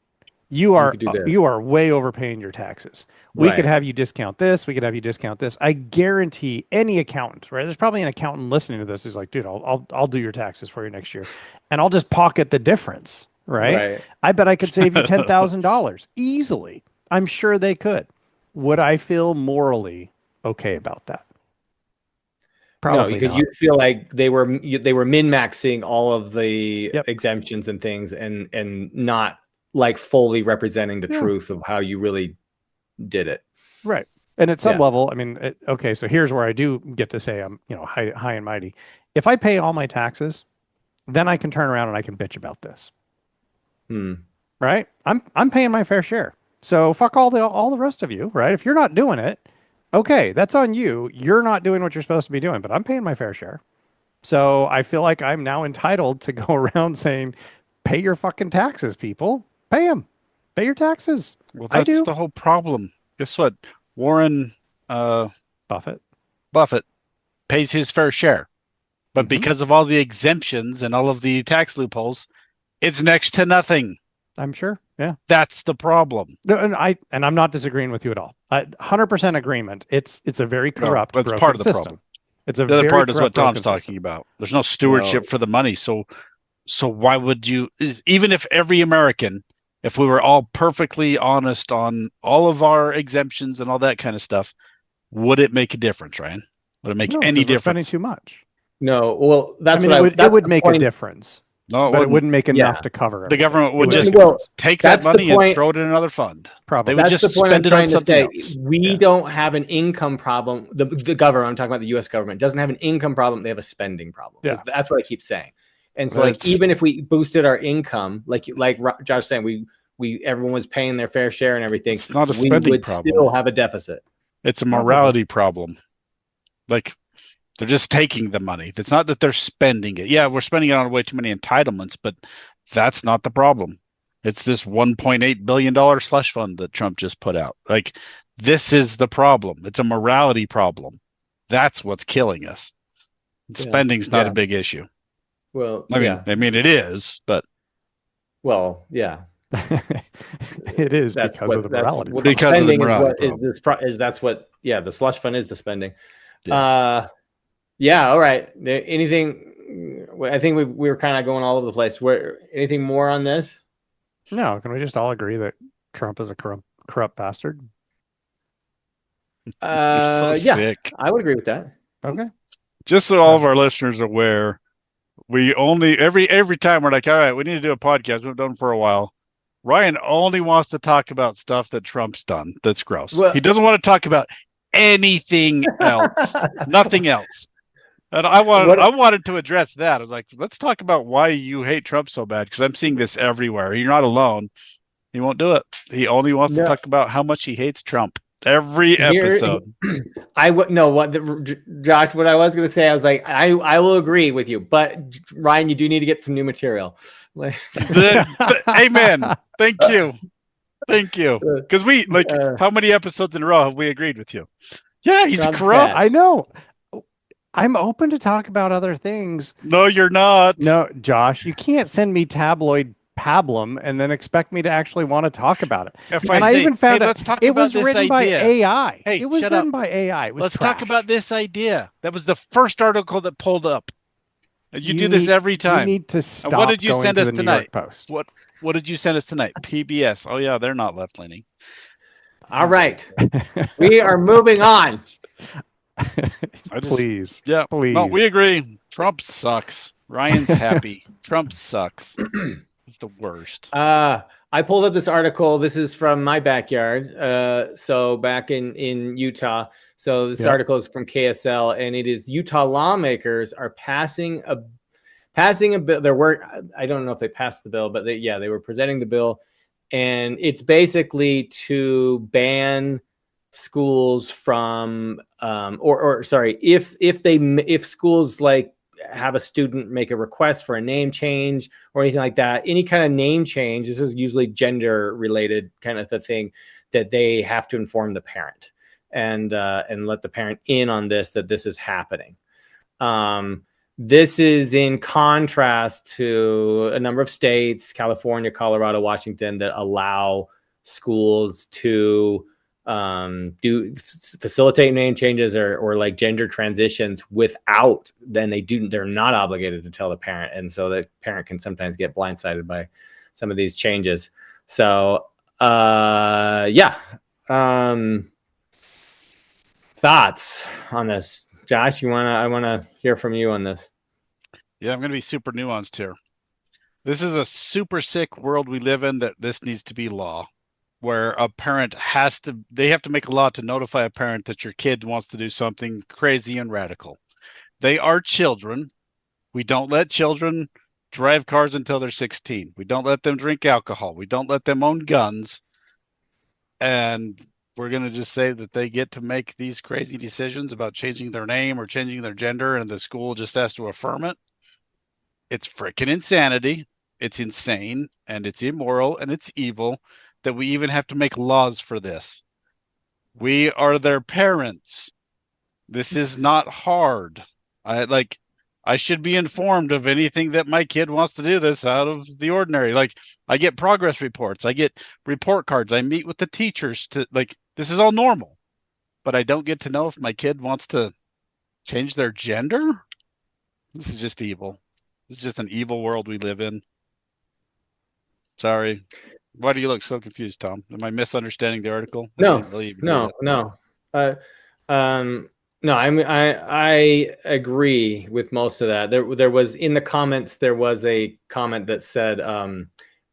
Speaker 2: you are way overpaying your taxes. We could have you discount this. We could have you discount this. I guarantee any accountant, right? There's probably an accountant listening to this who's like, dude, I'll do your taxes for you next year, and I'll just pocket the difference, right? I bet I could save you $10,000 easily. I'm sure they could. Would I feel morally okay about that?
Speaker 1: No,
Speaker 2: Probably
Speaker 1: because
Speaker 2: not.
Speaker 1: you feel like they were min-maxing all of the
Speaker 2: Yep.
Speaker 1: exemptions and things, and not like fully representing the truth of how you really did it.
Speaker 2: Right. And at some level, I mean, okay, so here's where I do get to say I'm, high and mighty. If I pay all my taxes, then I can turn around and I can bitch about this. Right? I'm paying my fair share. So fuck all the rest of you, right? If you're not doing it, okay, that's on you. You're not doing what you're supposed to be doing, but I'm paying my fair share. So I feel like I'm now entitled to go around saying, pay your fucking taxes, people. Pay them. Pay your taxes.
Speaker 3: Well, that's the whole problem. Guess what? Warren
Speaker 2: Buffett
Speaker 3: pays his fair share. But because of all the exemptions and all of the tax loopholes, it's next to nothing.
Speaker 2: I'm sure. Yeah.
Speaker 3: That's the problem.
Speaker 2: No, and I'm not disagreeing with you at all. 100% agreement. It's a very corrupt,
Speaker 3: that's part of the
Speaker 2: system.
Speaker 3: problem.
Speaker 2: It's a
Speaker 3: the other
Speaker 2: very
Speaker 3: part is what Tom's talking
Speaker 2: system.
Speaker 3: about. There's no stewardship for the money. So why would you, even if every American, if we were all perfectly honest on all of our exemptions and all that kind of stuff, would it make a difference, Ryan? Would it make any difference?
Speaker 2: We're spending too much.
Speaker 1: No, well, that's
Speaker 2: it would make a difference.
Speaker 3: No,
Speaker 2: but it wouldn't make enough to cover it.
Speaker 3: The government would just take that money and throw it in another fund.
Speaker 2: Probably.
Speaker 3: They would just spend it on something else.
Speaker 1: We don't have an income problem. The government, I'm talking about the U.S. government, doesn't have an income problem. They have a spending problem.
Speaker 2: Yeah.
Speaker 1: That's what I keep saying. And so, even if we boosted our income, like Josh saying, we everyone was paying their fair share and everything,
Speaker 3: it's not a spending
Speaker 1: we would
Speaker 3: problem.
Speaker 1: still have a deficit.
Speaker 3: It's a morality problem. Like, they're just taking the money. It's not that they're spending it. Yeah, we're spending it on way too many entitlements, but that's not the problem. It's this $1.8 billion slush fund that Trump just put out. Like, this is the problem. It's a morality problem. That's what's killing us. Spending's not a big issue.
Speaker 1: Well,
Speaker 3: I mean, it is, but.
Speaker 1: Well, yeah.
Speaker 2: It is because of the morality.
Speaker 1: Because of the morality the slush fund is the spending. Yeah. All right. Anything? I think we were kind of going all over the place. Anything more on this?
Speaker 2: No. Can we just all agree that Trump is a corrupt bastard?
Speaker 3: Sick.
Speaker 1: I would agree with that.
Speaker 2: Okay.
Speaker 3: Just so all of our listeners are aware, we only every time we're like, all right, we need to do a podcast. We've done for a while. Ryan only wants to talk about stuff that Trump's done. That's gross. Well, he doesn't want to talk about anything else. Nothing else. And I wanted to address that. I was like, let's talk about why you hate Trump so bad, because I'm seeing this everywhere. You're not alone. He won't do it. He only wants to talk about how much he hates Trump. Every episode.
Speaker 1: Josh, what I was going to say, I was like, I will agree with you, but Ryan, you do need to get some new material.
Speaker 3: Amen. Thank you. Because how many episodes in a row have we agreed with you? Yeah, he's corrupt.
Speaker 2: I know. I'm open to talk about other things.
Speaker 3: No, you're not.
Speaker 2: No, Josh, you can't send me tabloid pablum and then expect me to actually want to talk about it. I even found out it was written by AI.
Speaker 3: Hey,
Speaker 2: it was written by AI.
Speaker 3: Let's talk about this idea. That was the first article that pulled up. You do this every time.
Speaker 2: You need to stop.
Speaker 3: What did you
Speaker 2: going
Speaker 3: send
Speaker 2: to
Speaker 3: us
Speaker 2: the New
Speaker 3: tonight?
Speaker 2: York Post.
Speaker 3: What did you send us tonight? PBS. Oh yeah, they're not left leaning.
Speaker 1: All right, we are moving on.
Speaker 2: Please.
Speaker 3: Please. No, we agree. Trump sucks. Ryan's happy. Trump sucks. He's the worst.
Speaker 1: I pulled up this article. This is from my backyard. So back in Utah. So this article is from KSL, and it is Utah lawmakers are passing a bill. I don't know if they passed the bill, but they were presenting the bill, and it's basically to ban schools from if schools like have a student make a request for a name change or anything like that, any kind of name change, this is usually gender related kind of a thing, that they have to inform the parent and let the parent in on this, that this is happening. This is in contrast to a number of states, California, Colorado, Washington, that allow schools to facilitate name changes or like gender transitions without, they're not obligated to tell the parent. And so the parent can sometimes get blindsided by some of these changes. So Yeah. Thoughts on this, Josh? I wanna hear from you on this.
Speaker 3: Yeah, I'm going to be super nuanced here. This is a super sick world we live in that this needs to be law, where a parent they have to make a law to notify a parent that your kid wants to do something crazy and radical. They are children. We don't let children drive cars until they're 16. We don't let them drink alcohol. We don't let them own guns. And we're going to just say that they get to make these crazy decisions about changing their name or changing their gender, and the school just has to affirm it. It's freaking insanity. It's insane, and it's immoral, and it's evil that we even have to make laws for this. We are their parents. This is not hard. I should be informed of anything that my kid wants to do this out of the ordinary. Like, I get progress reports, I get report cards, I meet with the teachers to, like, this is all normal. But I don't get to know if my kid wants to change their gender? This is just evil. This is just an evil world we live in. Sorry. Why do you look so confused, Tom? Am I misunderstanding the article?
Speaker 1: No. No, I agree with most of that. There was, in the comments, there was a comment that said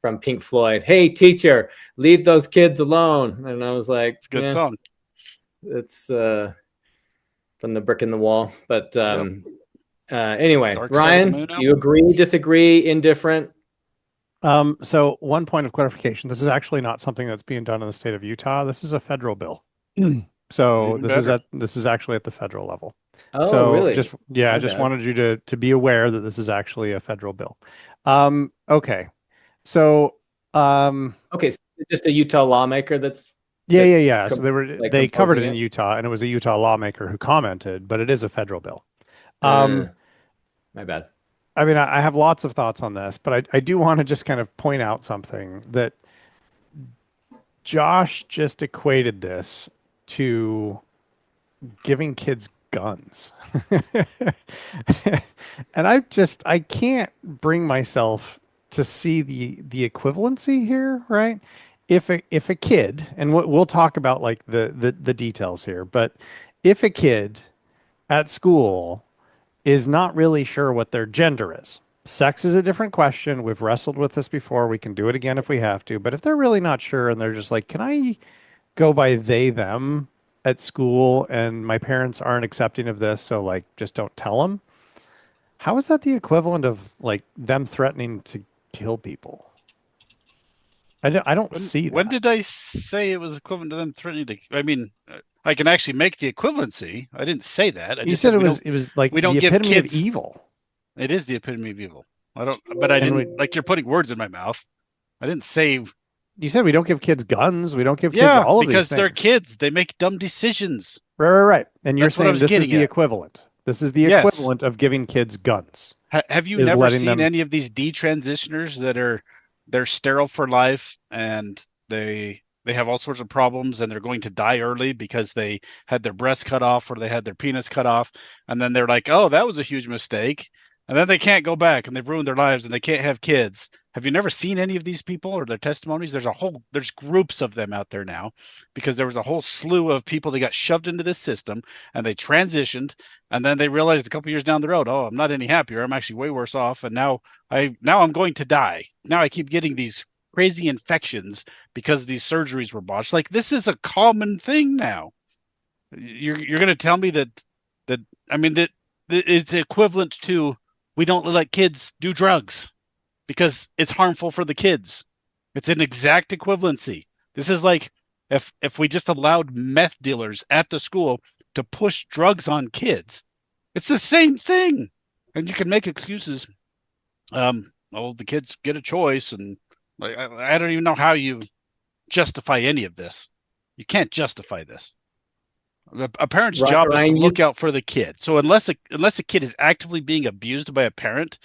Speaker 1: from Pink Floyd, "Hey teacher, leave those kids alone." And I was like,
Speaker 3: it's a good song.
Speaker 1: It's from the Brick in the Wall. But anyway, Ryan, you agree, disagree, indifferent?
Speaker 2: So one point of clarification: this is actually not something that's being done in the state of Utah. This is a federal bill. So this is actually at the federal level.
Speaker 1: Oh,
Speaker 2: so
Speaker 1: really?
Speaker 2: I just wanted you to be aware that this is actually a federal bill. Okay. So
Speaker 1: okay, so just a Utah lawmaker that's
Speaker 2: yeah. So they covered it in Utah, and it was a Utah lawmaker who commented, but it is a federal bill.
Speaker 1: My bad.
Speaker 2: I mean, I have lots of thoughts on this, but I do want to just kind of point out something that Josh just equated this to giving kids guns. And I can't bring myself to see the equivalency here, right? If a kid, and we'll talk about like the details here, but if a kid at school is not really sure what their gender is. Sex is a different question. We've wrestled with this before. We can do it again if we have to. But if they're really not sure and they're just like, can I go by they, them at school, and my parents aren't accepting of this, so like just don't tell them? How is that the equivalent of like them threatening to kill people? I don't see that.
Speaker 3: When did I say it was equivalent to them threatening to? I mean, I can actually make the equivalency. I didn't say that.
Speaker 2: You said it was like the epitome of evil.
Speaker 3: It is the epitome of evil. But I didn't, like, you're putting words in my mouth. I didn't say.
Speaker 2: You said we don't give kids guns. We don't give kids all of these things.
Speaker 3: Because they're kids. They make dumb decisions.
Speaker 2: Right. And you're saying this is the equivalent. This is the equivalent of giving kids guns.
Speaker 3: Have you never seen any of these detransitioners that they're sterile for life, and they have all sorts of problems, and they're going to die early because they had their breast cut off or they had their penis cut off, and then they're like, oh, that was a huge mistake, and then they can't go back, and they've ruined their lives, and they can't have kids. Have you never seen any of these people or their testimonies? There's groups of them out there now, because there was a whole slew of people that got shoved into this system, and they transitioned, and then they realized a couple years down the road, oh, I'm not any happier. I'm actually way worse off, and now I'm going to die. Now I keep getting these crazy infections because these surgeries were botched. Like, this is a common thing now. You're going to tell me that it's equivalent to, we don't let kids do drugs because it's harmful for the kids. It's an exact equivalency. This is like if we just allowed meth dealers at the school to push drugs on kids. It's the same thing. And you can make excuses. The kids get a choice, and I don't even know how you justify any of this. You can't justify this. A parent's job is to look out for the kid. So unless a kid is actively being abused by a parent,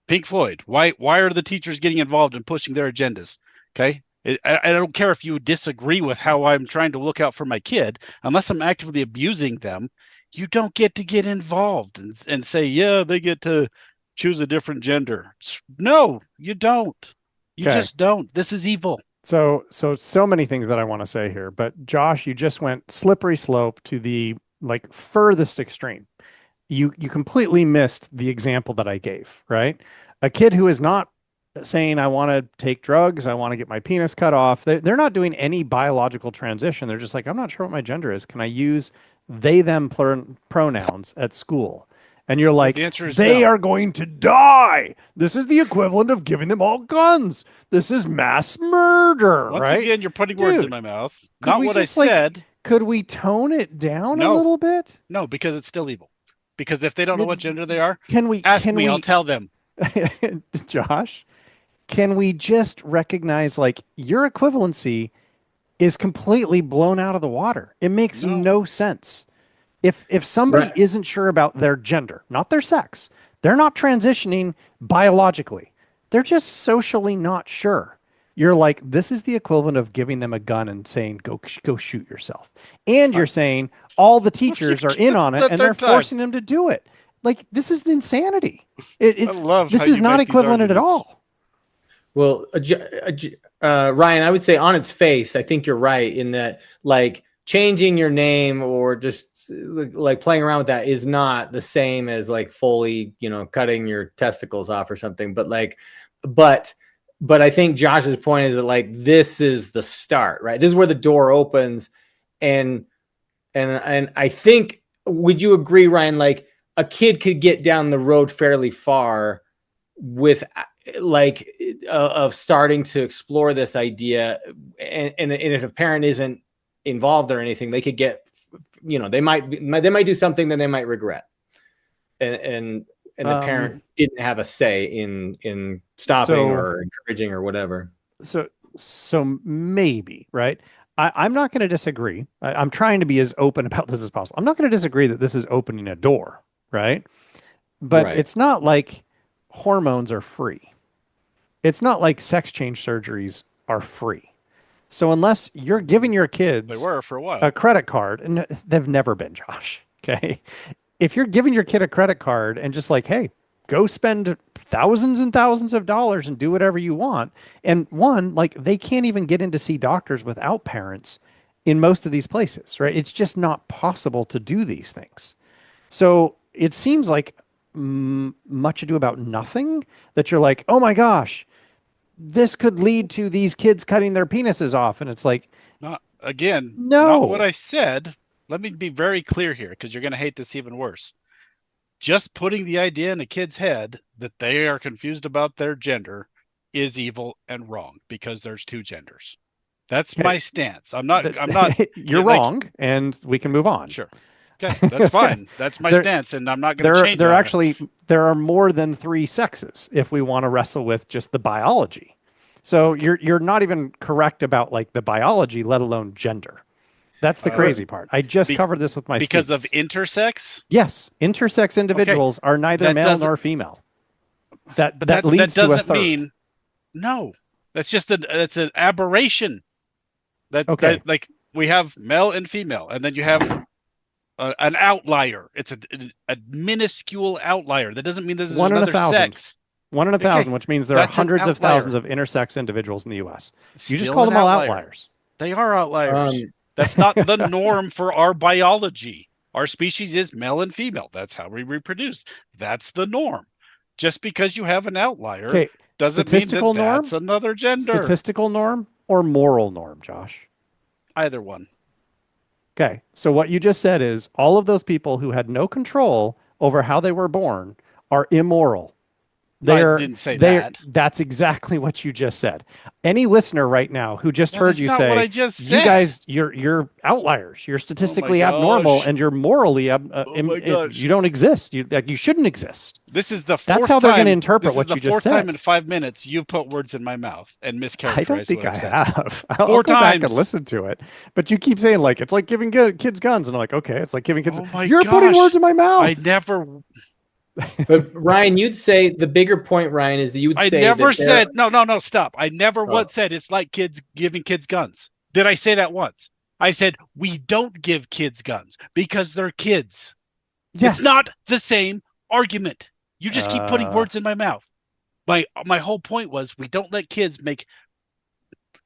Speaker 3: Pink Floyd, why are the teachers getting involved in pushing their agendas? Okay, I don't care if you disagree with how I'm trying to look out for my kid. Unless I'm actively abusing them, you don't get to get involved and say, yeah, they get to choose a different gender. No, you don't. You just don't. This is evil.
Speaker 2: So many things that I want to say here, but Josh, you just went slippery slope to the like furthest extreme. You completely missed the example that I gave, right? A kid who is not saying, I want to take drugs, I want to get my penis cut off. They're not doing any biological transition. They're just like, I'm not sure what my gender is. Can I use they, them pronouns at school? And you're like,
Speaker 3: the answer is
Speaker 2: they
Speaker 3: no.
Speaker 2: are going to die. This is the equivalent of giving them all guns. This is mass murder,
Speaker 3: Once
Speaker 2: right?
Speaker 3: again, you're putting
Speaker 2: Dude,
Speaker 3: words in my mouth. Not what I
Speaker 2: like,
Speaker 3: said.
Speaker 2: could we tone it down a
Speaker 3: No.
Speaker 2: little bit?
Speaker 3: No, because it's still evil. Because if they don't know what gender they are,
Speaker 2: ask
Speaker 3: me, I'll tell them.
Speaker 2: Josh, can we just recognize like your equivalency is completely blown out of the water? It makes no sense. If somebody isn't sure about their gender, not their sex, they're not transitioning biologically. They're just socially not sure. You're like, this is the equivalent of giving them a gun and saying, go shoot yourself. And you're saying all the teachers are in on it and they're forcing them to do it. Like, this is insanity.
Speaker 3: I love
Speaker 2: this is not equivalent at all.
Speaker 1: Well, Ryan, I would say on its face, I think you're right in that, like, changing your name or just like playing around with that is not the same as like fully, cutting your testicles off or something. But I think Josh's point is that like this is the start, right? This is where the door opens, and I think, would you agree, Ryan? Like a kid could get down the road fairly far with like of starting to explore this idea, and if a parent isn't involved or anything, they could get, they might do something that they might regret, and the parent didn't have a say in stopping or encouraging or whatever.
Speaker 2: So maybe, right? I'm not going to disagree. I'm trying to be as open about this as possible. I'm not going to disagree that this is opening a door, right? But it's not like hormones are free. It's not like sex change surgeries are free. So unless you're giving your kids
Speaker 3: they were for a while
Speaker 2: a credit card, and they've never been, Josh. Okay. If you're giving your kid a credit card and just like, hey, go spend thousands and thousands of dollars and do whatever you want. And one, like they can't even get in to see doctors without parents in most of these places, right? It's just not possible to do these things. So it seems like much ado about nothing that you're like, oh my gosh, this could lead to these kids cutting their penises off. And it's like,
Speaker 3: not what I said. Let me be very clear here, because you're going to hate this even worse. Just putting the idea in a kid's head that they are confused about their gender is evil and wrong, because there's two genders. That's my stance. I'm not.
Speaker 2: You're wrong, and we can move on.
Speaker 3: Sure. Okay, that's fine. That's my stance, and I'm not going to change it.
Speaker 2: There are more than three sexes if we want to wrestle with just the biology. So you're not even correct about like the biology, let alone gender. That's the crazy part. I just covered this with my
Speaker 3: because
Speaker 2: students.
Speaker 3: Of intersex?
Speaker 2: Yes, intersex individuals are neither male nor female. That leads to a third. Mean,
Speaker 3: no, that's just it's an aberration. That like we have male and female, and then you have an outlier. It's a minuscule outlier. That doesn't mean there's another sex.
Speaker 2: 1 in 1,000, which means there are hundreds of thousands of intersex individuals in the U.S. You just call them all outliers.
Speaker 3: They are outliers. That's not the norm for our biology. Our species is male and female. That's how we reproduce. That's the norm. Just because you have an outlier doesn't mean that's another gender.
Speaker 2: Statistical norm or moral norm, Josh?
Speaker 3: Either one.
Speaker 2: Okay. So what you just said is all of those people who had no control over how they were born are immoral.
Speaker 3: I didn't say that.
Speaker 2: That's exactly what you just said. Any listener right now who just heard you say,
Speaker 3: what I just said.
Speaker 2: You guys, you're outliers. You're statistically abnormal, and you're morally you don't exist. You shouldn't exist.
Speaker 3: This is the fourth
Speaker 2: That's how they're going to interpret what you just said.
Speaker 3: This is the fourth time in 5 minutes you've put words in my mouth and mischaracterized. I don't
Speaker 2: think I have. I'll go back and listen to it. But you keep saying like it's like giving kids guns, and I'm like, okay, it's like giving kids. You're putting words in my mouth.
Speaker 3: I never.
Speaker 1: But Ryan, you'd say the bigger point, Ryan, is that you would say
Speaker 3: I never said no, stop. I never once said it's like giving kids guns. Did I say that once? I said we don't give kids guns because they're kids. Yes. It's not the same argument. You just keep putting words in my mouth. My whole point was we don't let kids make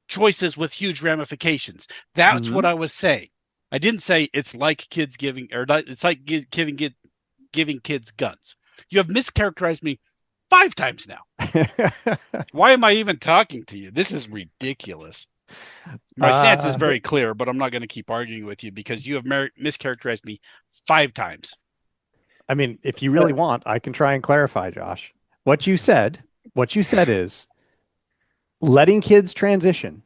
Speaker 3: choices with huge ramifications. That's what I was saying. I didn't say it's like kids giving, or it's like giving kids guns. You have mischaracterized me 5 times now. Why am I even talking to you? This is ridiculous. My stance is very clear, but I'm not going to keep arguing with you because you have mischaracterized me 5 times.
Speaker 2: I mean, if you really want, I can try and clarify, Josh. What you said is letting kids transition,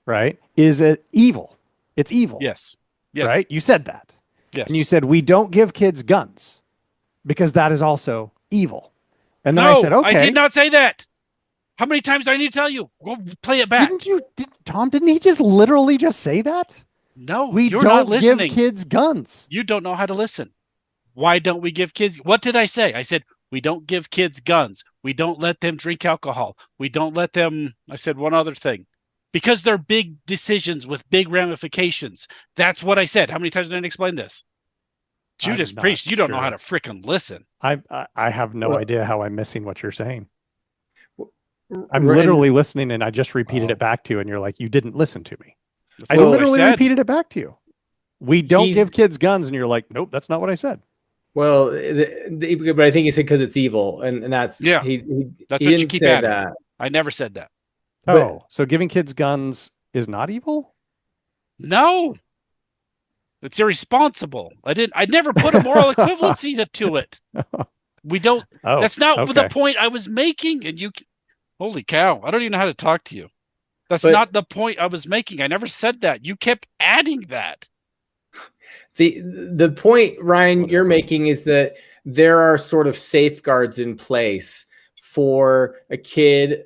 Speaker 2: right, is evil. It's evil.
Speaker 3: Yes.
Speaker 2: Right? You said that.
Speaker 3: Yes.
Speaker 2: And you said, we don't give kids guns because that is also evil. And then
Speaker 3: no,
Speaker 2: I said, okay.
Speaker 3: I did not say that. How many times do I need to tell you? Go play it back.
Speaker 2: Tom, didn't he just literally just say that?
Speaker 3: No,
Speaker 2: we
Speaker 3: you're
Speaker 2: don't
Speaker 3: not listening.
Speaker 2: Give kids guns.
Speaker 3: You don't know how to listen. Why don't we give kids? What did I say? I said, we don't give kids guns. We don't let them drink alcohol. We don't let them, I said one other thing. Because they're big decisions with big ramifications. That's what I said. How many times did I explain this? Judas Priest, you don't know how to frickin' listen.
Speaker 2: I have no idea how I'm missing what you're saying. I'm literally listening, and I just repeated it back to you, and you're like, you didn't listen to me. I literally repeated it back to you. We don't give kids guns, and you're like, nope, that's not what I said.
Speaker 1: Well, but I think he said because it's evil, and that's
Speaker 3: that's
Speaker 1: he
Speaker 3: what
Speaker 1: didn't
Speaker 3: you keep
Speaker 1: say
Speaker 3: adding.
Speaker 1: that.
Speaker 3: I never said that.
Speaker 2: Oh, so giving kids guns is not evil?
Speaker 3: No. It's irresponsible. I never put a moral equivalency to it. We don't. That's not the point I was making. And holy cow, I don't even know how to talk to you. That's not the point I was making. I never said that. You kept adding that.
Speaker 1: The point, Ryan, you're making is that there are sort of safeguards in place for a kid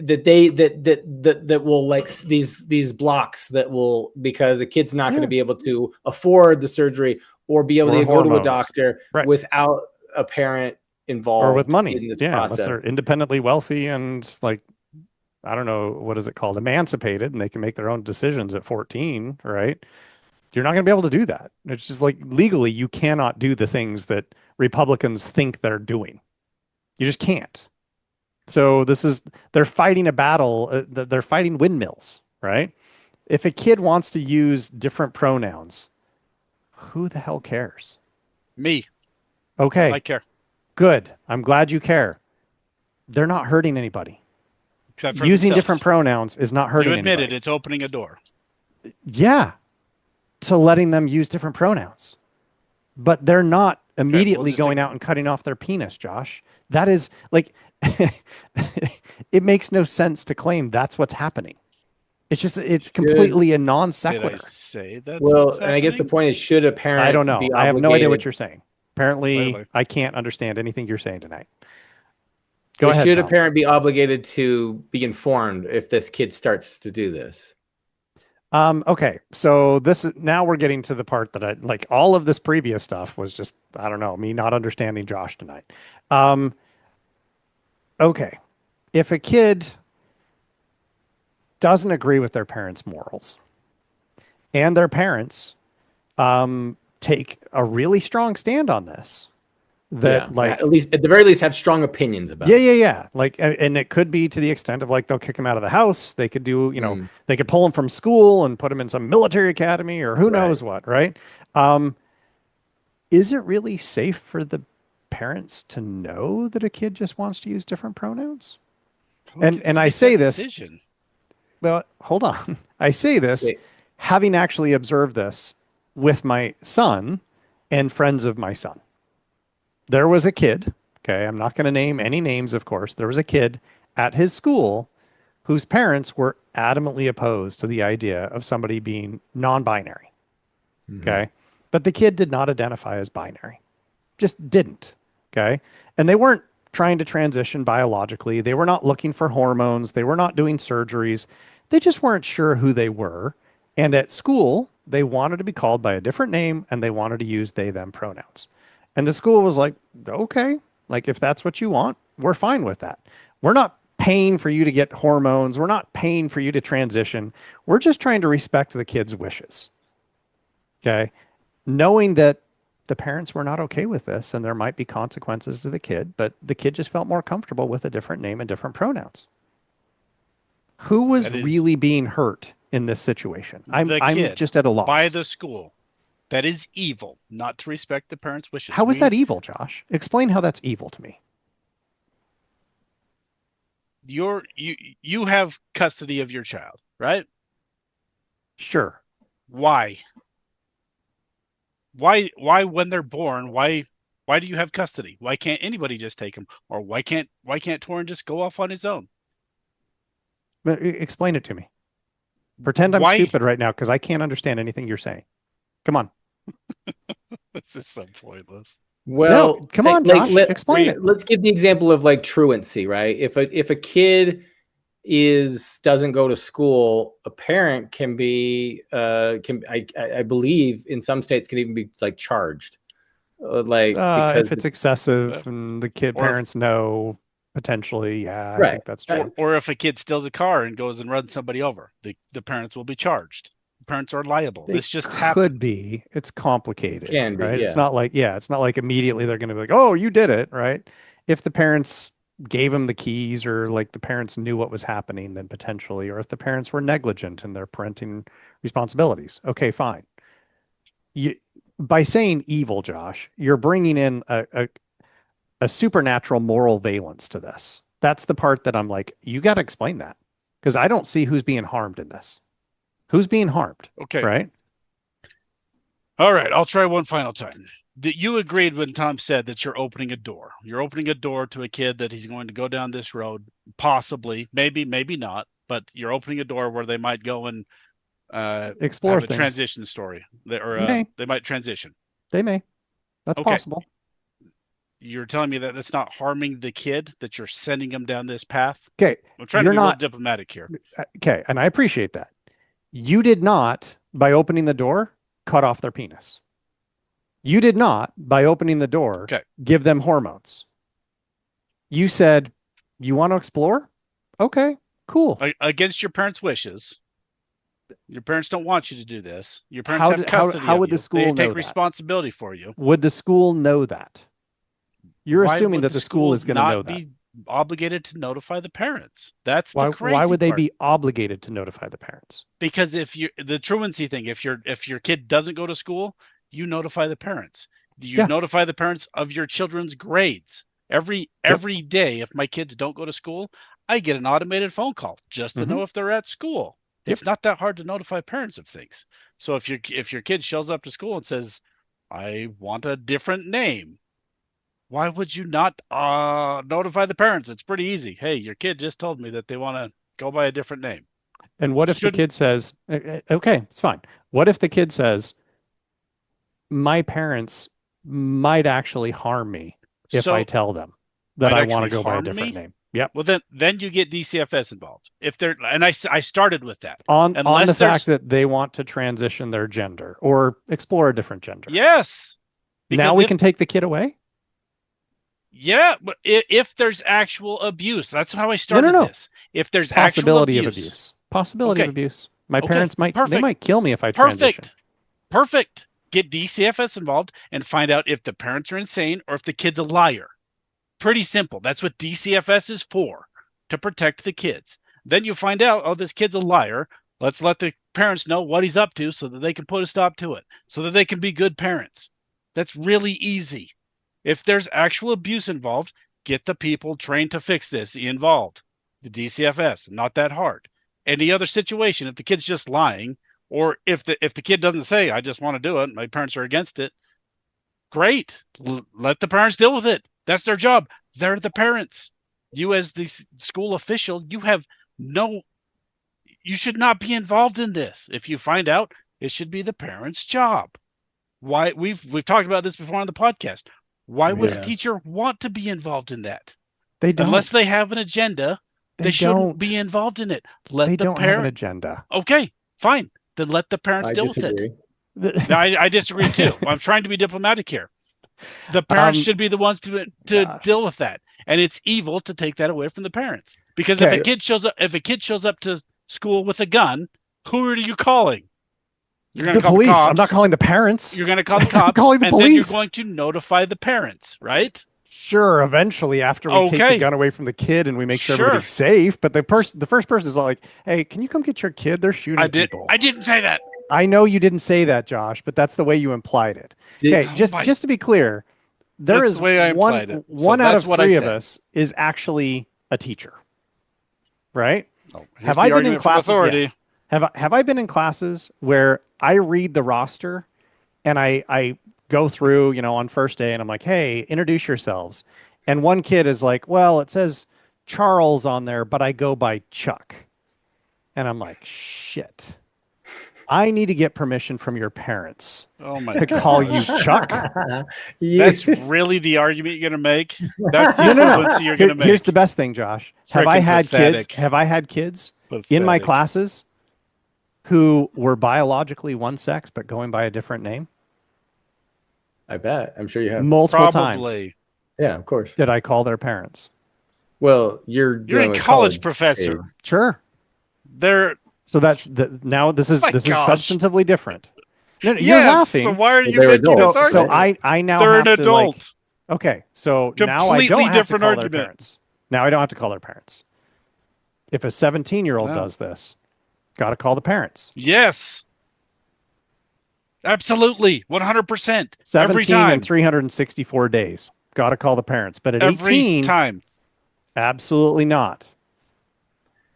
Speaker 1: that will, like, these blocks that will, because a kid's not going to be able to afford the surgery or be able to go to a doctor without a parent involved
Speaker 2: or with money
Speaker 1: in this
Speaker 2: process.
Speaker 1: unless
Speaker 2: they're independently wealthy and, like, I don't know, what is it called, emancipated, and they can make their own decisions at 14, right? You're not going to be able to do that. It's just like, legally you cannot do the things that Republicans think they're doing. You just can't. So they're fighting a battle. They're fighting windmills, right? If a kid wants to use different pronouns, who the hell cares?
Speaker 3: Me.
Speaker 2: Okay.
Speaker 3: I care.
Speaker 2: Good. I'm glad you care. They're not hurting anybody. Using different pronouns is not hurting anybody.
Speaker 3: You admitted it's opening a door.
Speaker 2: Yeah. To letting them use different pronouns. But they're not immediately going out and cutting off their penis, Josh. That is, like, it makes no sense to claim that's what's happening. It's completely a non sequitur.
Speaker 3: Did I say that?
Speaker 1: Well, and I guess the point is, should a parent
Speaker 2: I don't know.
Speaker 1: be
Speaker 2: I have no idea what you're saying. Apparently, I can't understand anything you're saying tonight. Go ahead.
Speaker 1: Should a parent be obligated to be informed if this kid starts to do this?
Speaker 2: Okay, so now we're getting to the part that I like. All of this previous stuff was just, I don't know, me not understanding Josh tonight. Okay, if a kid doesn't agree with their parents' morals, and their parents take a really strong stand on this, like,
Speaker 1: at the very least have strong opinions about it.
Speaker 2: Yeah. Like, and it could be to the extent of, like, they'll kick him out of the house. They could do, they could pull him from school and put him in some military academy or who knows what, right? Is it really safe for the parents to know that a kid just wants to use different pronouns? And I say this, well, hold on. I say this having actually observed this with my son and friends of my son. There was a kid, okay, I'm not going to name any names, of course. There was a kid at his school whose parents were adamantly opposed to the idea of somebody being non-binary, okay? But the kid did not identify as binary. Just didn't, okay? And they weren't trying to transition biologically. They were not looking for hormones. They were not doing surgeries. They just weren't sure who they were. And at school, they wanted to be called by a different name, and they wanted to use they, them pronouns. And the school was like, okay, like, if that's what you want, we're fine with that. We're not paying for you to get hormones. We're not paying for you to transition. We're just trying to respect the kid's wishes. Okay. Knowing that the parents were not okay with this and there might be consequences to the kid, but the kid just felt more comfortable with a different name and different pronouns. Who was really being hurt in this situation? I'm just at a loss.
Speaker 3: By the school. That is evil, not to respect the parents' wishes.
Speaker 2: How is that evil, Josh? Explain how that's evil to me.
Speaker 3: You have custody of your child, right?
Speaker 2: Sure.
Speaker 3: Why when they're born, why do you have custody? Why can't anybody just take him? Or why can't Torrin just go off on his own?
Speaker 2: Explain it to me. Pretend I'm stupid right now because I can't understand anything you're saying. Come on.
Speaker 3: This is so pointless.
Speaker 1: Well,
Speaker 2: no, come on, Josh. Explain it.
Speaker 1: Let's give the example of like truancy, right? If a kid doesn't go to school, a parent can be I believe in some states can even be like charged, because
Speaker 2: if it's excessive and the parents know potentially, I think that's true.
Speaker 3: Or if a kid steals a car and goes and runs somebody over, the parents will be charged. Parents are liable. This just
Speaker 2: could be. It's complicated.
Speaker 1: Can be,
Speaker 2: right?
Speaker 1: Yeah.
Speaker 2: It's not like immediately they're going to be like, oh, you did it, right? If the parents gave them the keys, or like the parents knew what was happening, then potentially, or if the parents were negligent in their parenting responsibilities. Okay, fine. By saying evil, Josh, you're bringing in a supernatural moral valence to this. That's the part that I'm like, you got to explain that, because I don't see who's being harmed in this. Who's being harmed?
Speaker 3: Okay.
Speaker 2: Right?
Speaker 3: All right. I'll try one final time. You agreed when Tom said that you're opening a door. You're opening a door to a kid that he's going to go down this road, possibly, maybe not, but you're opening a door where they might go and
Speaker 2: explore
Speaker 3: have a transition story. They might transition.
Speaker 2: They may. That's possible.
Speaker 3: You're telling me that it's not harming the kid, that you're sending them down this path?
Speaker 2: Okay.
Speaker 3: I'm trying to be real diplomatic here.
Speaker 2: Okay. And I appreciate that. You did not, by opening the door, cut off their penis. You did not, by opening the door, give them hormones. You said, you want to explore? Okay, cool.
Speaker 3: Against your parents' wishes. Your parents don't want you to do this. Your parents have custody
Speaker 2: how would
Speaker 3: of you.
Speaker 2: The school know
Speaker 3: They take
Speaker 2: that?
Speaker 3: Responsibility for you.
Speaker 2: Would the school know that? You're assuming that the school is going to know that.
Speaker 3: Obligated to notify the parents. That's the crazy
Speaker 2: Why would they
Speaker 3: part.
Speaker 2: be obligated to notify the parents?
Speaker 3: Because the truancy thing, if your kid doesn't go to school, you notify the parents. You notify the parents of your children's grades. Every day, if my kids don't go to school, I get an automated phone call just to know if they're at school. It's not that hard to notify parents of things. So if your kid shows up to school and says, I want a different name, why would you not notify the parents? It's pretty easy. Hey, your kid just told me that they want to go by a different name.
Speaker 2: And what if the kid says, okay, it's fine. What if the kid says, my parents might actually harm me if I tell them that I want to go by a different name? Yep.
Speaker 3: Well, then you get DCFS involved. I started with that.
Speaker 2: On the fact that they want to transition their gender or explore a different gender.
Speaker 3: Yes.
Speaker 2: Now we can take the kid away?
Speaker 3: Yeah, but if there's actual abuse, that's how I started this. If there's
Speaker 2: possibility
Speaker 3: actual
Speaker 2: of abuse. Possibility of abuse. My parents might kill me if I transition.
Speaker 3: Perfect. Get DCFS involved and find out if the parents are insane or if the kid's a liar. Pretty simple. That's what DCFS is for, to protect the kids. Then you find out, oh, this kid's a liar. Let's let the parents know what he's up to so that they can put a stop to it, so that they can be good parents. That's really easy. If there's actual abuse involved, get the people trained to fix this involved. The DCFS, not that hard. Any other situation, if the kid's just lying, or if the kid doesn't say, I just want to do it, my parents are against it, great. Let the parents deal with it. That's their job. They're the parents. You as the school official, you should not be involved in this. If you find out, it should be the parents' job. Why we've talked about this before on the podcast. Why would a teacher want to be involved in that?
Speaker 2: They don't.
Speaker 3: Unless they have an agenda, they shouldn't be involved in it.
Speaker 2: They don't have an agenda.
Speaker 3: Okay, fine. Then let the parents deal with it. I disagree too. I'm trying to be diplomatic here. The parents should be the ones to deal with that, and it's evil to take that away from the parents. Because if a kid shows up to school with a gun, who are you calling? You're going to call
Speaker 2: police.
Speaker 3: The cops.
Speaker 2: I'm not calling the parents.
Speaker 3: You're going to call the cops.
Speaker 2: I'm calling the police.
Speaker 3: Then you're going to notify the parents, right?
Speaker 2: Sure, eventually after we take the gun away from the kid and we make sure everybody's safe, but the first person is like, "Hey, can you come get your kid? They're shooting people."
Speaker 3: I didn't say that.
Speaker 2: I know you didn't say that, Josh, but that's the way you implied it. Okay, just to be clear, there is one out of three of us is actually a teacher, right?
Speaker 3: Oh,
Speaker 2: have I been in classes? Have I been in classes where I read the roster and I go through, on first day and I'm like, "Hey, introduce yourselves." And one kid is like, "Well, it says Charles on there, but I go by Chuck." And I'm like, "Shit. I need to get permission from your parents to call you Chuck."
Speaker 3: That's really the argument you're going to make? That's the equivalency you're going to make.
Speaker 2: Here's the best thing, Josh. Have I had kids in my classes who were biologically one sex but going by a different name?
Speaker 1: I bet. I'm sure you have.
Speaker 2: Multiple times.
Speaker 1: Yeah, of course.
Speaker 2: Did I call their parents?
Speaker 1: Well, you're
Speaker 3: a college professor.
Speaker 2: Age. Sure. So that's now this is substantively different. No, you're laughing.
Speaker 3: So why are you making this argument?
Speaker 2: So I now
Speaker 3: they're
Speaker 2: have
Speaker 3: an adult.
Speaker 2: Okay, so now I don't have to call their parents. Now I don't have to call their parents. If a 17-year-old does this, got to call the parents.
Speaker 3: Yes. Absolutely. 100%.
Speaker 2: 17 and 364 days. Got to call the parents. But at 18, absolutely not.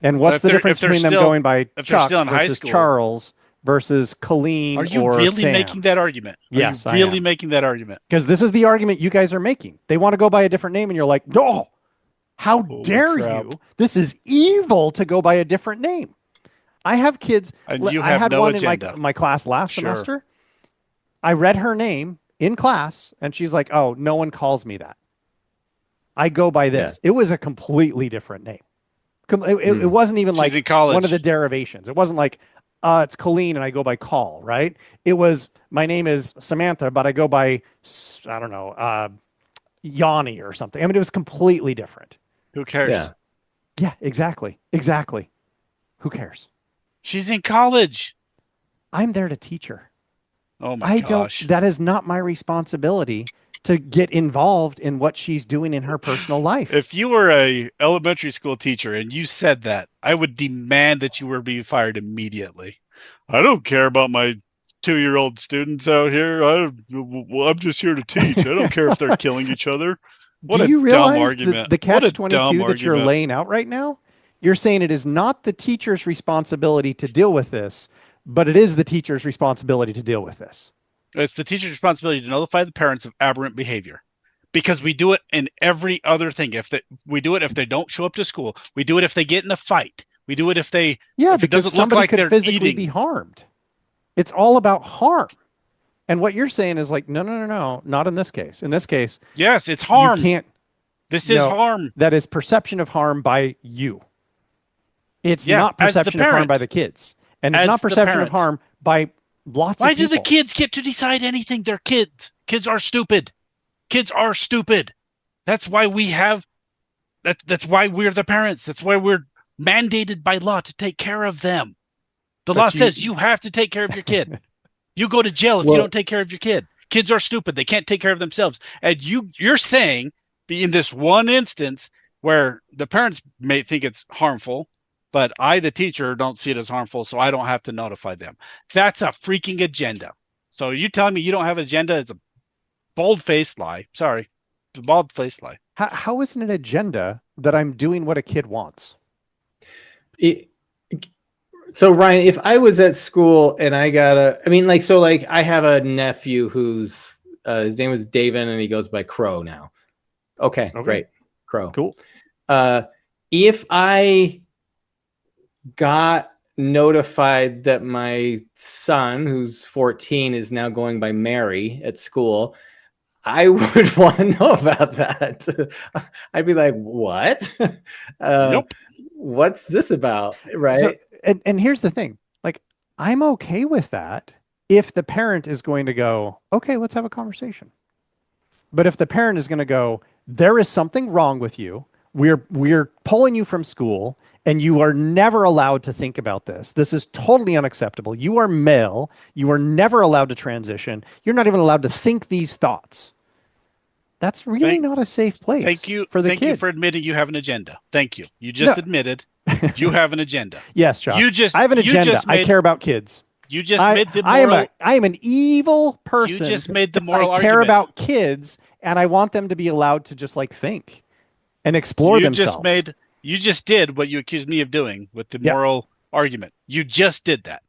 Speaker 2: And what's the difference between them going by Chuck versus Charles versus Colleen or Sam?
Speaker 3: Are you really making that argument?
Speaker 2: Yes,
Speaker 3: I am. Really making that argument?
Speaker 2: Because this is the argument you guys are making. They want to go by a different name, and you're like, "No, how dare you? This is evil to go by a different name." I have kids. I had one in my class last semester. I read her name in class, and she's like, "Oh, no one calls me that. I go by this." Yeah. It was a completely different name. It wasn't even like one of the derivations. It wasn't like, it's Colleen and I go by Call, right? It was, my name is Samantha, but I go by, I don't know, Yanni or something. I mean, it was completely different.
Speaker 3: Who cares?
Speaker 2: Yeah, exactly. Who cares?
Speaker 3: She's in college.
Speaker 2: I'm there to teach her.
Speaker 3: Oh my gosh.
Speaker 2: That is not my responsibility to get involved in what she's doing in her personal life.
Speaker 3: If you were a elementary school teacher and you said that, I would demand that you were being fired immediately. I don't care about my 2-year-old students out here. I'm just here to teach. I don't care if they're killing each other. What
Speaker 2: Do you
Speaker 3: a dumb
Speaker 2: realize
Speaker 3: argument.
Speaker 2: The catch-22 that you're laying out right now? You're saying it is not the teacher's responsibility to deal with this, but it is the teacher's responsibility to deal with this.
Speaker 3: It's the teacher's responsibility to notify the parents of aberrant behavior, because we do it in every other thing. We do it if they don't show up to school. We do it if they get in a fight. We do it if it doesn't look like they're
Speaker 2: physically be harmed. It's all about harm. And what you're saying is like, no, not in this case. In this case,
Speaker 3: yes, it's harm.
Speaker 2: You can't.
Speaker 3: This is harm.
Speaker 2: That is perception of harm by you. It's not perception of harm by the kids, and it's not perception of harm by lots of people.
Speaker 3: Why do the kids get to decide anything? They're kids. Kids are stupid. Kids are stupid. That's why we have that's why we're the parents. That's why we're mandated by law to take care of them. The law says you have to take care of your kid. You go to jail if you don't take care of your kid. Kids are stupid. They can't take care of themselves. And you're saying in this one instance where the parents may think it's harmful, but I, the teacher, don't see it as harmful, so I don't have to notify them. That's a freaking agenda. So you telling me you don't have an agenda is a bold-faced lie. Sorry. It's a bold-faced lie.
Speaker 2: How is it an agenda that I'm doing what a kid wants?
Speaker 1: So, Ryan, if I was at school and I have a nephew who's, his name was David and he goes by Crow now. Okay. Great. Crow.
Speaker 2: Cool.
Speaker 1: If I got notified that my son, who's 14, is now going by Mary at school, I would want to know about that. I'd be like, what?
Speaker 3: Nope.
Speaker 1: What's this about? Right.
Speaker 2: So, and here's the thing, like, I'm okay with that if the parent is going to go, okay, let's have a conversation. But if the parent is going to go, there is something wrong with you. We're pulling you from school and you are never allowed to think about this. This is totally unacceptable. You are male. You are never allowed to transition. You're not even allowed to think these thoughts. that's really not a safe place.
Speaker 3: Thank you
Speaker 2: for the
Speaker 3: Thank
Speaker 2: kid.
Speaker 3: you for admitting you have an agenda. Thank you. You just admitted you have an agenda.
Speaker 2: Yes, Josh. I have an agenda. I care about kids.
Speaker 3: You just made the moral.
Speaker 2: I am an evil person.
Speaker 3: You just made the moral
Speaker 2: argument. I care about kids, and I want them to be allowed to just like think and explore themselves.
Speaker 3: You just did what you accused me of doing with the moral argument. You just did that.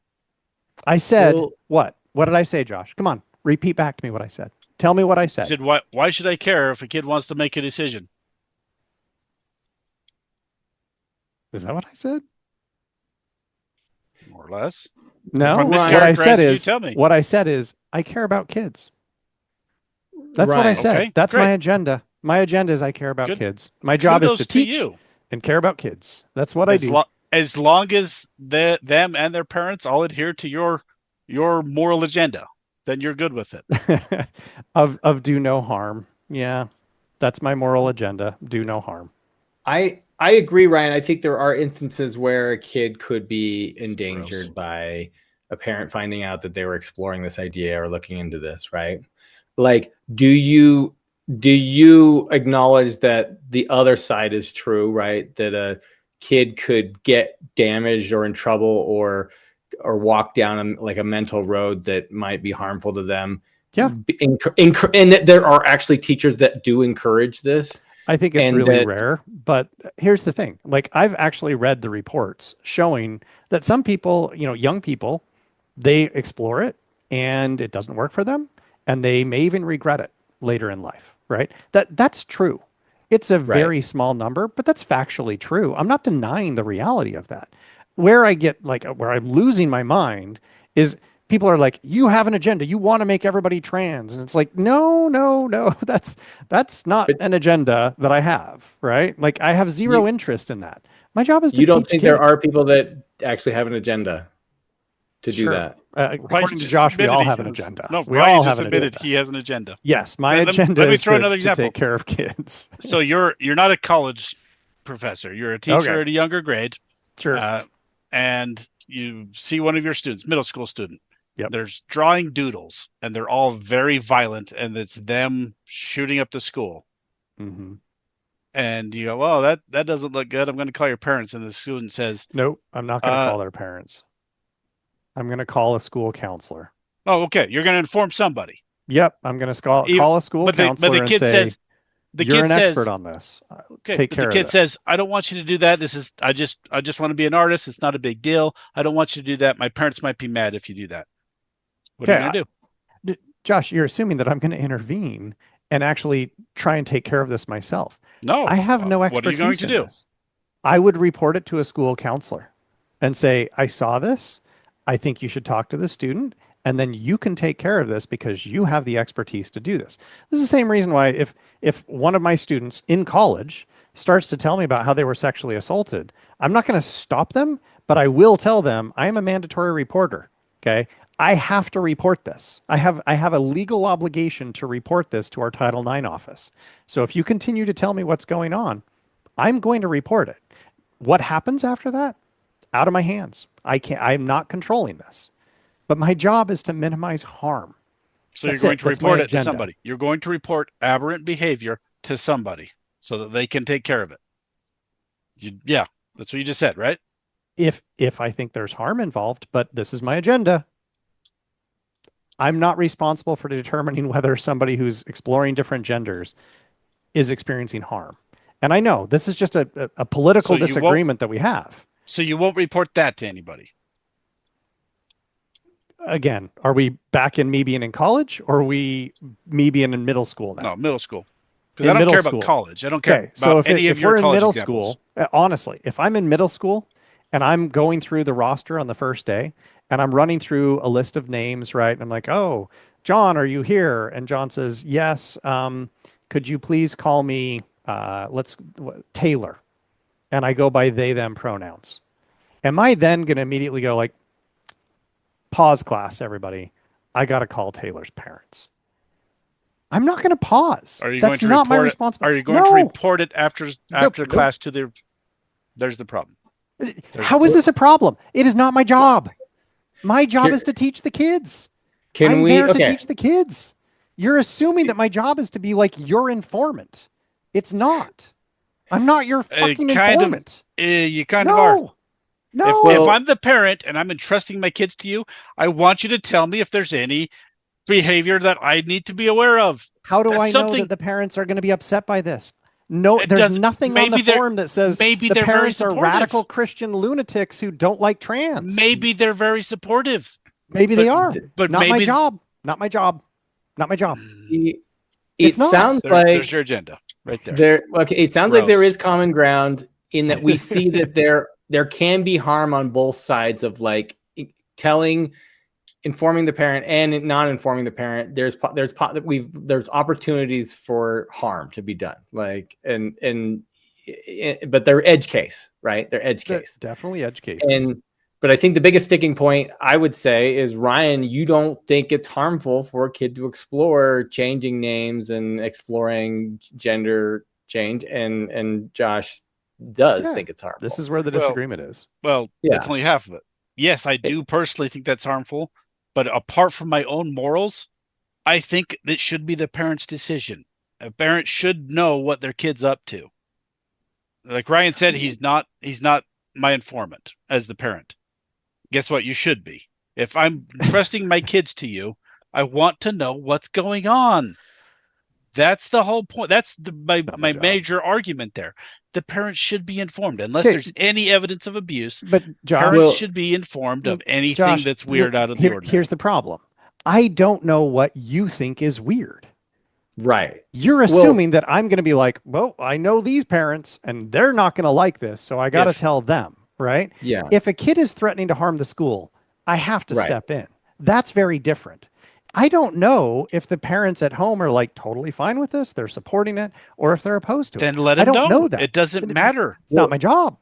Speaker 2: I said what? What did I say, Josh? Come on, repeat back to me what I said. Tell me what I said.
Speaker 3: I said, why should I care if a kid wants to make a decision?
Speaker 2: Is that what I said?
Speaker 3: More or less.
Speaker 2: No, what I said is I care about kids. That's what I said. Okay, that's my agenda. My agenda is I care about kids. My job is to teach and care about kids. That's what I do.
Speaker 3: As long as them and their parents all adhere to your moral agenda, then you're good with it.
Speaker 2: of do no harm. Yeah, that's my moral agenda. Do no harm.
Speaker 1: I agree, Ryan. I think there are instances where a kid could be endangered by a parent finding out that they were exploring this idea or looking into this, right? Like, do you acknowledge that the other side is true, right? That a kid could get damaged or in trouble or walk down like a mental road that might be harmful to them.
Speaker 2: Yeah.
Speaker 1: And that there are actually teachers that do encourage this.
Speaker 2: I think it's really rare, but here's the thing. Like, I've actually read the reports showing that some people, young people, they explore it and it doesn't work for them. And they may even regret it later in life, right? That's true. It's a very small number, but that's factually true. I'm not denying the reality of that. Where I'm losing my mind is people are like, you have an agenda. You want to make everybody trans. And it's like, no, that's not an agenda that I have, right? Like, I have zero interest in that. My job is to teach.
Speaker 1: You don't think there are people that actually have an agenda to do that?
Speaker 2: According to Josh, we all have an agenda.
Speaker 3: No,
Speaker 2: we
Speaker 3: Ryan
Speaker 2: all
Speaker 3: just
Speaker 2: have
Speaker 3: admitted he has an agenda.
Speaker 2: Yes, my agenda is to take care of kids.
Speaker 3: So you're not a college professor. You're a teacher at a younger grade.
Speaker 2: Sure.
Speaker 3: And you see one of your students, middle school student.
Speaker 2: Yep.
Speaker 3: There's drawing doodles, and they're all very violent, and it's them shooting up the school.
Speaker 2: Mm-hmm.
Speaker 3: And you go, well, that doesn't look good. I'm going to call your parents. And the student says,
Speaker 2: nope, I'm not going to call their parents. I'm going to call a school counselor.
Speaker 3: Oh, okay. You're going to inform somebody.
Speaker 2: Yep. I'm going to call a school counselor and say, you're an expert on this. Take care of it.
Speaker 3: The kid says, I don't want you to do that. I just want to be an artist. It's not a big deal. I don't want you to do that. My parents might be mad if you do that. What are you going to do?
Speaker 2: Josh, you're assuming that I'm going to intervene and actually try and take care of this myself.
Speaker 3: No.
Speaker 2: I have no expertise.
Speaker 3: What are you going to do?
Speaker 2: This. I would report it to a school counselor and say, I saw this. I think you should talk to the student, and then you can take care of this because you have the expertise to do this. This is the same reason why if one of my students in college starts to tell me about how they were sexually assaulted, I'm not going to stop them, but I will tell them I am a mandatory reporter. Okay. I have to report this. I have a legal obligation to report this to our Title IX office. So if you continue to tell me what's going on, I'm going to report it. What happens after that? Out of my hands. I'm not controlling this. But my job is to minimize harm.
Speaker 3: So you're going to report it to somebody. You're going to report aberrant behavior to somebody so that they can take care of it. Yeah, that's what you just said, right?
Speaker 2: If I think there's harm involved, but this is my agenda. I'm not responsible for determining whether somebody who's exploring different genders is experiencing harm. And I know this is just a political disagreement that we have.
Speaker 3: So you won't report that to anybody?
Speaker 2: Again, are we back in me being in college, or are we me being in middle school now?
Speaker 3: No, middle school. Because I don't care about college. I don't care about any of your college examples. So if we're in middle school,
Speaker 2: honestly, if I'm in middle school and I'm going through the roster on the first day and I'm running through a list of names, right? And I'm like, oh, John, are you here? And John says, yes. Could you please call me Taylor? And I go by they, them pronouns. Am I then going to immediately go like, pause class, everybody. I got to call Taylor's parents. I'm not going to pause. That's not my responsibility.
Speaker 3: Are you going to report it after class to their... There's the problem.
Speaker 2: How is this a problem? It is not my job. My job is to teach the kids. I'm there to teach the kids. You're assuming that my job is to be like your informant. It's not. I'm not your fucking informant.
Speaker 3: You kind of are.
Speaker 2: No.
Speaker 3: If I'm the parent and I'm entrusting my kids to you, I want you to tell me if there's any behavior that I need to be aware of.
Speaker 2: How do I know that the parents are going to be upset by this? No, there's nothing on the form that says the parents are radical Christian lunatics who don't like trans.
Speaker 3: Maybe they're very supportive.
Speaker 2: Maybe they are, but not my job. Not my job. Not my job.
Speaker 1: It sounds like
Speaker 3: there's your agenda right there.
Speaker 1: Okay, it sounds like there is common ground in that we see that there can be harm on both sides of like informing the parent and not informing the parent. There's opportunities for harm to be done. Like but they're edge case, right? They're edge case.
Speaker 2: Definitely edge cases.
Speaker 1: But I think the biggest sticking point I would say is, Ryan, you don't think it's harmful for a kid to explore changing names and exploring gender change, and Josh does think it's harmful.
Speaker 2: This is where the disagreement is.
Speaker 3: Well, that's only half of it. Yes, I do personally think that's harmful, but apart from my own morals, I think that should be the parent's decision. A parent should know what their kid's up to. Like Ryan said, he's not my informant as the parent. Guess what? You should be. If I'm trusting my kids to you, I want to know what's going on. That's the whole point. That's my major argument there. The parents should be informed unless there's any evidence of abuse.
Speaker 2: But
Speaker 3: parents should be informed of anything that's weird out of the ordinary.
Speaker 2: Here's the problem. I don't know what you think is weird.
Speaker 1: Right.
Speaker 2: You're assuming that I'm going to be like, well, I know these parents and they're not going to like this, so I got to tell them. Right?
Speaker 1: Yeah.
Speaker 2: If a kid is threatening to harm the school, I have to step in. That's very different. I don't know if the parents at home are like totally fine with this, they're supporting it, or if they're opposed to it.
Speaker 3: Then let them know that. It doesn't matter.
Speaker 2: It's not my job.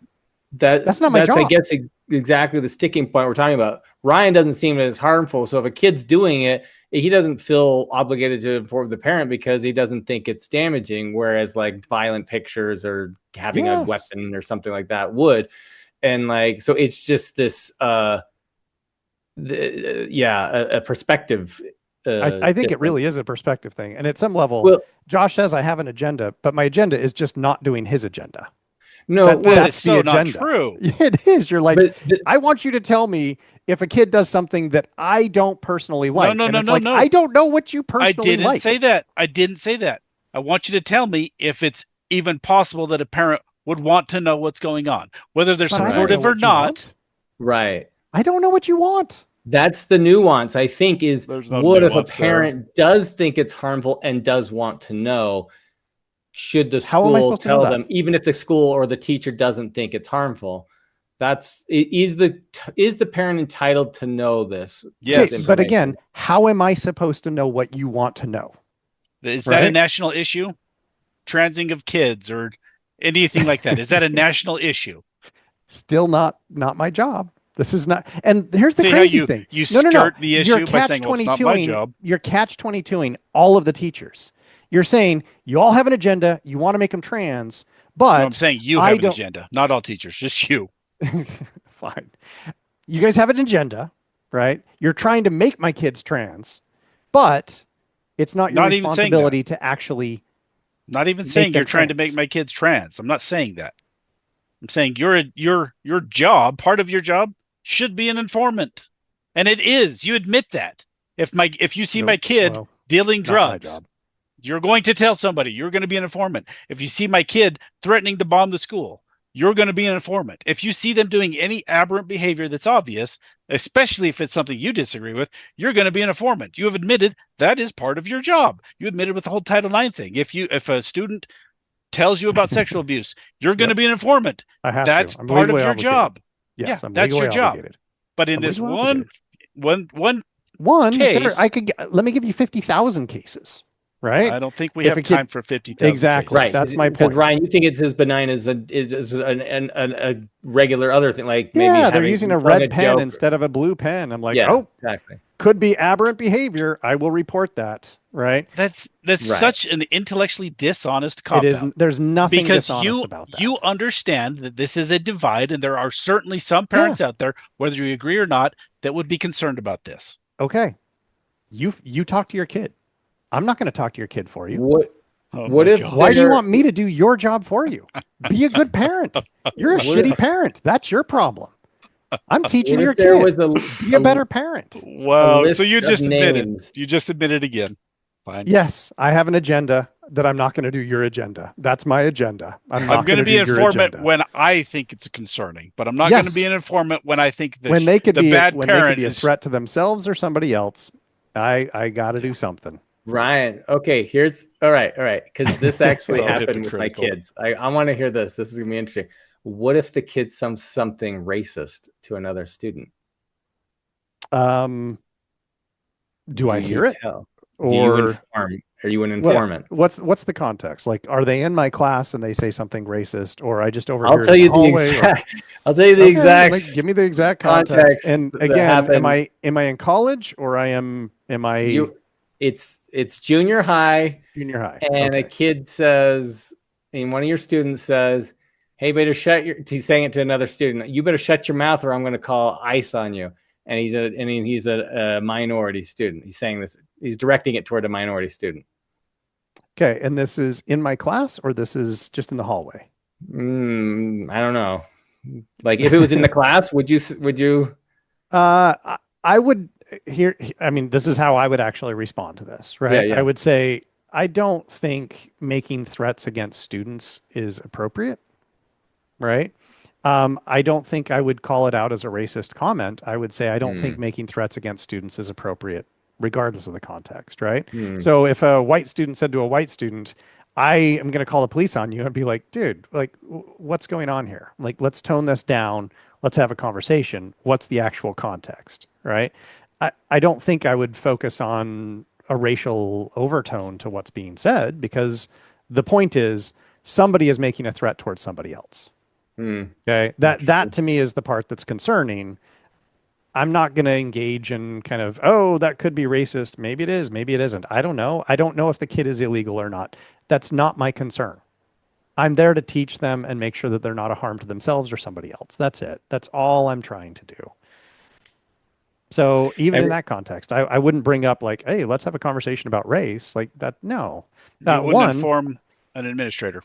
Speaker 2: That's not my job.
Speaker 1: I guess exactly the sticking point we're talking about. Ryan doesn't seem as harmful. So if a kid's doing it, he doesn't feel obligated to inform the parent because he doesn't think it's damaging. Whereas like violent pictures or having a weapon or something like that would. And like, so it's just this, a perspective.
Speaker 2: I think it really is a perspective thing. And at some level, Josh says I have an agenda, but my agenda is just not doing his agenda.
Speaker 1: No,
Speaker 2: that's the agenda.
Speaker 3: Not true.
Speaker 2: It is. You're like, I want you to tell me if a kid does something that I don't personally like.
Speaker 3: No.
Speaker 2: I don't know what you personally like.
Speaker 3: I didn't say that. I want you to tell me if it's even possible that a parent would want to know what's going on, whether they're supportive or not.
Speaker 1: Right.
Speaker 2: I don't know what you want.
Speaker 1: That's the nuance, I think, is what if a parent does think it's harmful and does want to know, should the school tell them, even if the school or the teacher doesn't think it's harmful? Is the parent entitled to know this?
Speaker 3: Yes.
Speaker 2: But again, how am I supposed to know what you want to know?
Speaker 3: Is that a national issue? Transing of kids or anything like that. Is that a national issue?
Speaker 2: Still not my job. This is not. And here's the crazy thing.
Speaker 3: You skirt the issue by saying, well, it's not my job.
Speaker 2: You're catch-22ing all of the teachers. You're saying you all have an agenda. You want to make them trans, but
Speaker 3: I'm saying you have an agenda. Not all teachers, just you.
Speaker 2: Fine. You guys have an agenda, right? You're trying to make my kids trans, but it's not your responsibility to actually.
Speaker 3: Not even saying you're trying to make my kids trans. I'm not saying that. I'm saying your job, part of your job, should be an informant, and it is. You admit that. If you see my kid dealing drugs, you're going to tell somebody. You're going to be an informant. If you see my kid threatening to bomb the school, you're going to be an informant. If you see them doing any aberrant behavior that's obvious, especially if it's something you disagree with, you're going to be an informant. You have admitted that is part of your job. You admitted with the whole Title IX thing. If a student tells you about sexual abuse, you're going to be an informant. That's part of your job.
Speaker 2: Yes,
Speaker 3: that's your job. But in this one case,
Speaker 2: let me give you 50,000 cases. Right.
Speaker 3: I don't think we have time for 50,000.
Speaker 2: Exactly.
Speaker 1: Right.
Speaker 2: That's my point.
Speaker 1: Ryan, you think it's as benign as a regular other thing, like maybe
Speaker 2: they're using a red pen instead of a blue pen. I'm like,
Speaker 1: exactly.
Speaker 2: Could be aberrant behavior. I will report that. Right.
Speaker 3: That's such an intellectually dishonest cop-out.
Speaker 2: It is. There's nothing dishonest about that.
Speaker 3: You understand that this is a divide, and there are certainly some parents out there, whether you agree or not, that would be concerned about this.
Speaker 2: Okay. You talk to your kid. I'm not going to talk to your kid for you.
Speaker 1: What if?
Speaker 2: Why do you want me to do your job for you? Be a good parent. You're a shitty parent. That's your problem. I'm teaching your kid. Be a better parent.
Speaker 3: Wow. So you just admitted. You just admitted again. Fine.
Speaker 2: Yes, I have an agenda that I'm not going to do your agenda. That's my agenda. I'm going to
Speaker 3: be an informant when I think it's concerning, but I'm not going to be an informant when I think that
Speaker 2: they could be a threat to themselves or somebody else. I got to do something.
Speaker 1: Ryan, okay, all right, because this actually happened with my kids. I want to hear this. This is gonna be interesting. What if the kid says something racist to another student?
Speaker 2: Do I hear it?
Speaker 1: Or do you inform? Are you an informant?
Speaker 2: What's the context? Like, are they in my class and they say something racist, or I just overhear?
Speaker 1: I'll tell you the exact.
Speaker 2: Like, give me the exact context. And again, am I in college or am I?
Speaker 1: It's junior high.
Speaker 2: Junior high.
Speaker 1: And a kid says, and one of your students says, "Hey, better shut your." He's saying it to another student. You better shut your mouth, or I'm going to call ICE on you. And he's a minority student. He's saying this. He's directing it toward a minority student.
Speaker 2: Okay, and this is in my class, or this is just in the hallway?
Speaker 1: I don't know. Like, if it was in the class, would you?
Speaker 2: I would. I mean, this is how I would actually respond to this, right? I would say, I don't think making threats against students is appropriate, right? I don't think I would call it out as a racist comment. I would say, I don't think making threats against students is appropriate, regardless of the context, right? So if a white student said to a white student, I am going to call the police on you, I'd be like, dude, like, what's going on here? Like, let's tone this down. Let's have a conversation. What's the actual context, right? I don't think I would focus on a racial overtone to what's being said, because the point is somebody is making a threat towards somebody else. Okay. That to me is the part that's concerning. I'm not going to engage in kind of, oh, that could be racist. Maybe it is, maybe it isn't. I don't know. I don't know if the kid is illegal or not. That's not my concern. I'm there to teach them and make sure that they're not a harm to themselves or somebody else. That's it. That's all I'm trying to do. So even in that context, I wouldn't bring up like, hey, let's have a conversation about race. Like that. No.
Speaker 3: You wouldn't inform an administrator.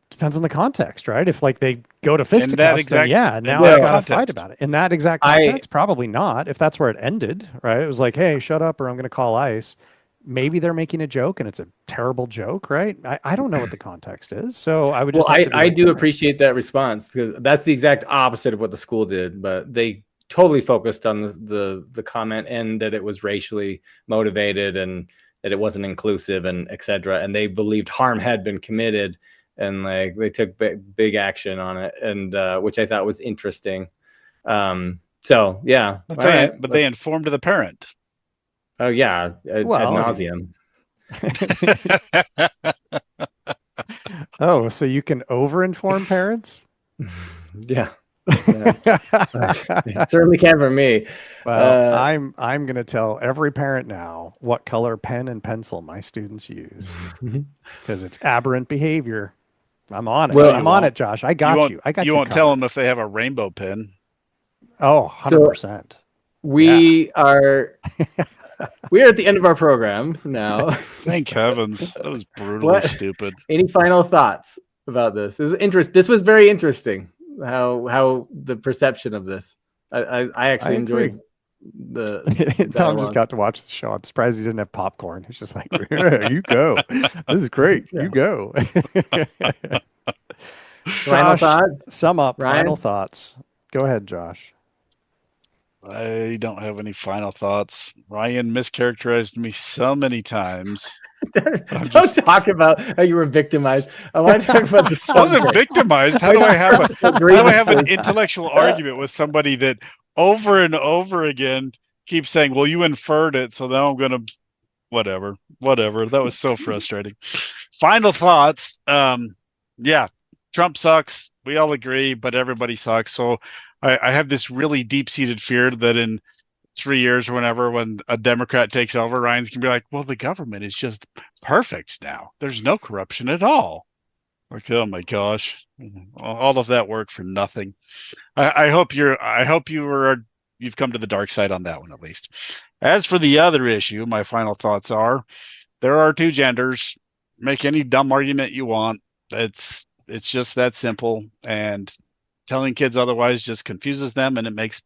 Speaker 2: Depends on the context, right? If like they go to fisticuffs, then now I've got to fight about it. In that exact context, probably not. If that's where it ended, right? It was like, hey, shut up or I'm going to call ICE. Maybe they're making a joke and it's a terrible joke, right? I don't know what the context is. So I would just
Speaker 1: I do appreciate that response, because that's the exact opposite of what the school did, but they totally focused on the comment and that it was racially motivated and that it wasn't inclusive and etc. And they believed harm had been committed, and like they took big action on it, and which I thought was interesting. So yeah,
Speaker 3: but they informed the parent.
Speaker 1: Oh yeah, ad nauseum.
Speaker 2: Oh, so you can over-inform parents?
Speaker 1: Yeah. It certainly can for me.
Speaker 2: Well, I'm going to tell every parent now what color pen and pencil my students use, because it's aberrant behavior. I'm on it. I'm on it, Josh. I got you.
Speaker 3: You won't tell them if they have a rainbow pen.
Speaker 2: Oh, 100%.
Speaker 1: So we are at the end of our program now.
Speaker 3: Thank heavens. That was brutally stupid.
Speaker 1: Any final thoughts about this? This was very interesting. How the perception of this. I actually enjoyed the
Speaker 2: Tom just got to watch the show. I'm surprised he didn't have popcorn. He's just like, yeah, you go. This is great. You go.
Speaker 1: Final thoughts?
Speaker 2: Sum up.
Speaker 1: Ryan?
Speaker 2: Final thoughts. Go ahead, Josh.
Speaker 3: I don't have any final thoughts. Ryan mischaracterized me so many times.
Speaker 1: Don't talk about how you were victimized. I want to talk about the subject.
Speaker 3: I wasn't victimized. How do I have an intellectual argument with somebody that over and over again keeps saying, well, you inferred it, so now I'm going to whatever. That was so frustrating. Final thoughts. Yeah, Trump sucks. We all agree, but everybody sucks. So I have this really deep-seated fear that in 3 years or whenever, when a Democrat takes over, Ryan's going to be like, well, the government is just perfect now. There's no corruption at all. Like, oh my gosh, all of that work for nothing. I hope you were you've come to the dark side on that one, at least. As for the other issue, my final thoughts are there are two genders. Make any dumb argument you want. It's just that simple. And telling kids otherwise just confuses them, and it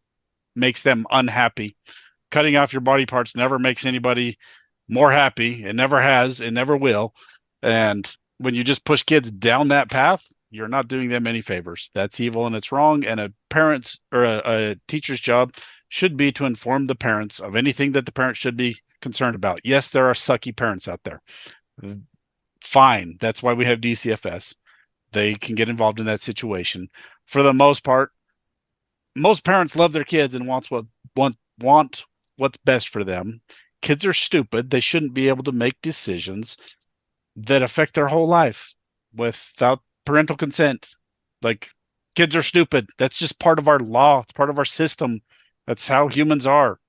Speaker 3: makes them unhappy. Cutting off your body parts never makes anybody more happy. It never has. It never will. And when you just push kids down that path, you're not doing them any favors. That's evil and it's wrong. And a parent's or a teacher's job should be to inform the parents of anything that the parents should be concerned about. Yes, there are sucky parents out there. Fine. That's why we have DCFS. They can get involved in that situation. For the most part, most parents love their kids and want what's best for them. Kids are stupid. They shouldn't be able to make decisions that affect their whole life without parental consent. Like, kids are stupid. That's just part of our law. It's part of our system. That's how humans are.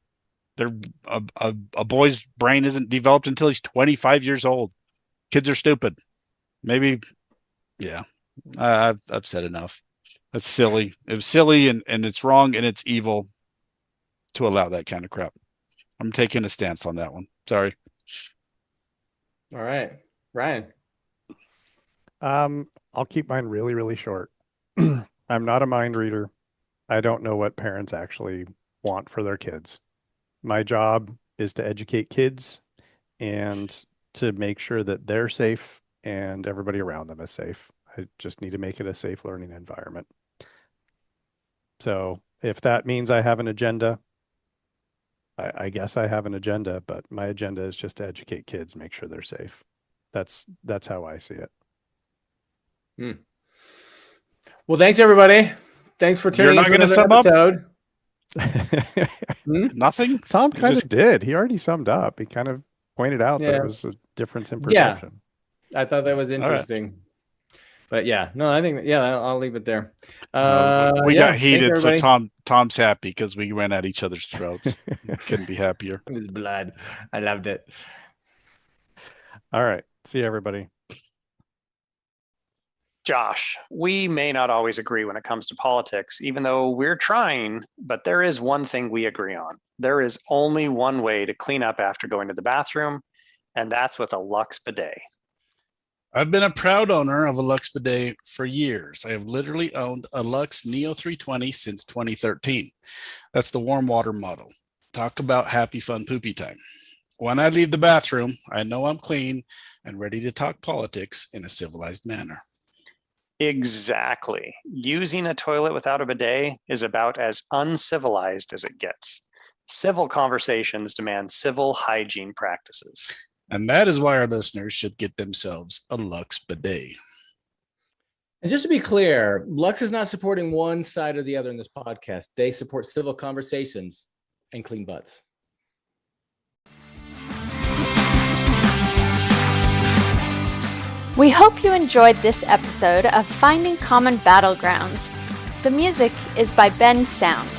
Speaker 3: A boy's brain isn't developed until he's 25 years old. Kids are stupid. Maybe, yeah. I've said enough. That's silly. It was silly and it's wrong and it's evil to allow that kind of crap. I'm taking a stance on that one. Sorry.
Speaker 1: All right. Ryan.
Speaker 2: I'll keep mine really, really short. I'm not a mind reader. I don't know what parents actually want for their kids. My job is to educate kids and to make sure that they're safe and everybody around them is safe. I just need to make it a safe learning environment. So if that means I have an agenda, I guess I have an agenda, but my agenda is just to educate kids, make sure they're safe. That's how I see it.
Speaker 1: Well, thanks everybody. Thanks for tuning in to another episode.
Speaker 3: Nothing?
Speaker 2: Tom kind of did. He already summed up. He kind of pointed out that it was a difference in perception.
Speaker 1: Yeah, I thought that was interesting. Right. But yeah, no, I think, I'll leave it there.
Speaker 3: We got heated, so Tom's happy because we ran at each other's throats. Couldn't be happier.
Speaker 1: It was blood. I loved it.
Speaker 2: All right. See you, everybody.
Speaker 4: Josh, we may not always agree when it comes to politics, even though we're trying, but there is one thing we agree on. There is only one way to clean up after going to the bathroom, and that's with a Lux bidet.
Speaker 5: I've been a proud owner of a Lux bidet for years. I have literally owned a Lux Neo 320 since 2013. That's the warm water model. Talk about happy, fun, poopy time. When I leave the bathroom, I know I'm clean and ready to talk politics in a civilized manner.
Speaker 4: Exactly. Using a toilet without a bidet is about as uncivilized as it gets. Civil conversations demand civil hygiene practices.
Speaker 5: And that is why our listeners should get themselves a Lux bidet.
Speaker 1: And just to be clear, Lux is not supporting one side or the other in this podcast. They support civil conversations and clean butts.
Speaker 6: We hope you enjoyed this episode of Finding Common Battlegrounds. The music is by Ben Sound.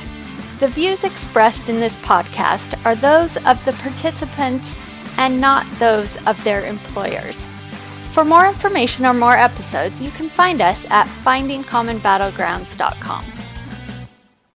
Speaker 6: The views expressed in this podcast are those of the participants and not those of their employers. For more information or more episodes, you can find us at findingcommonbattlegrounds.com.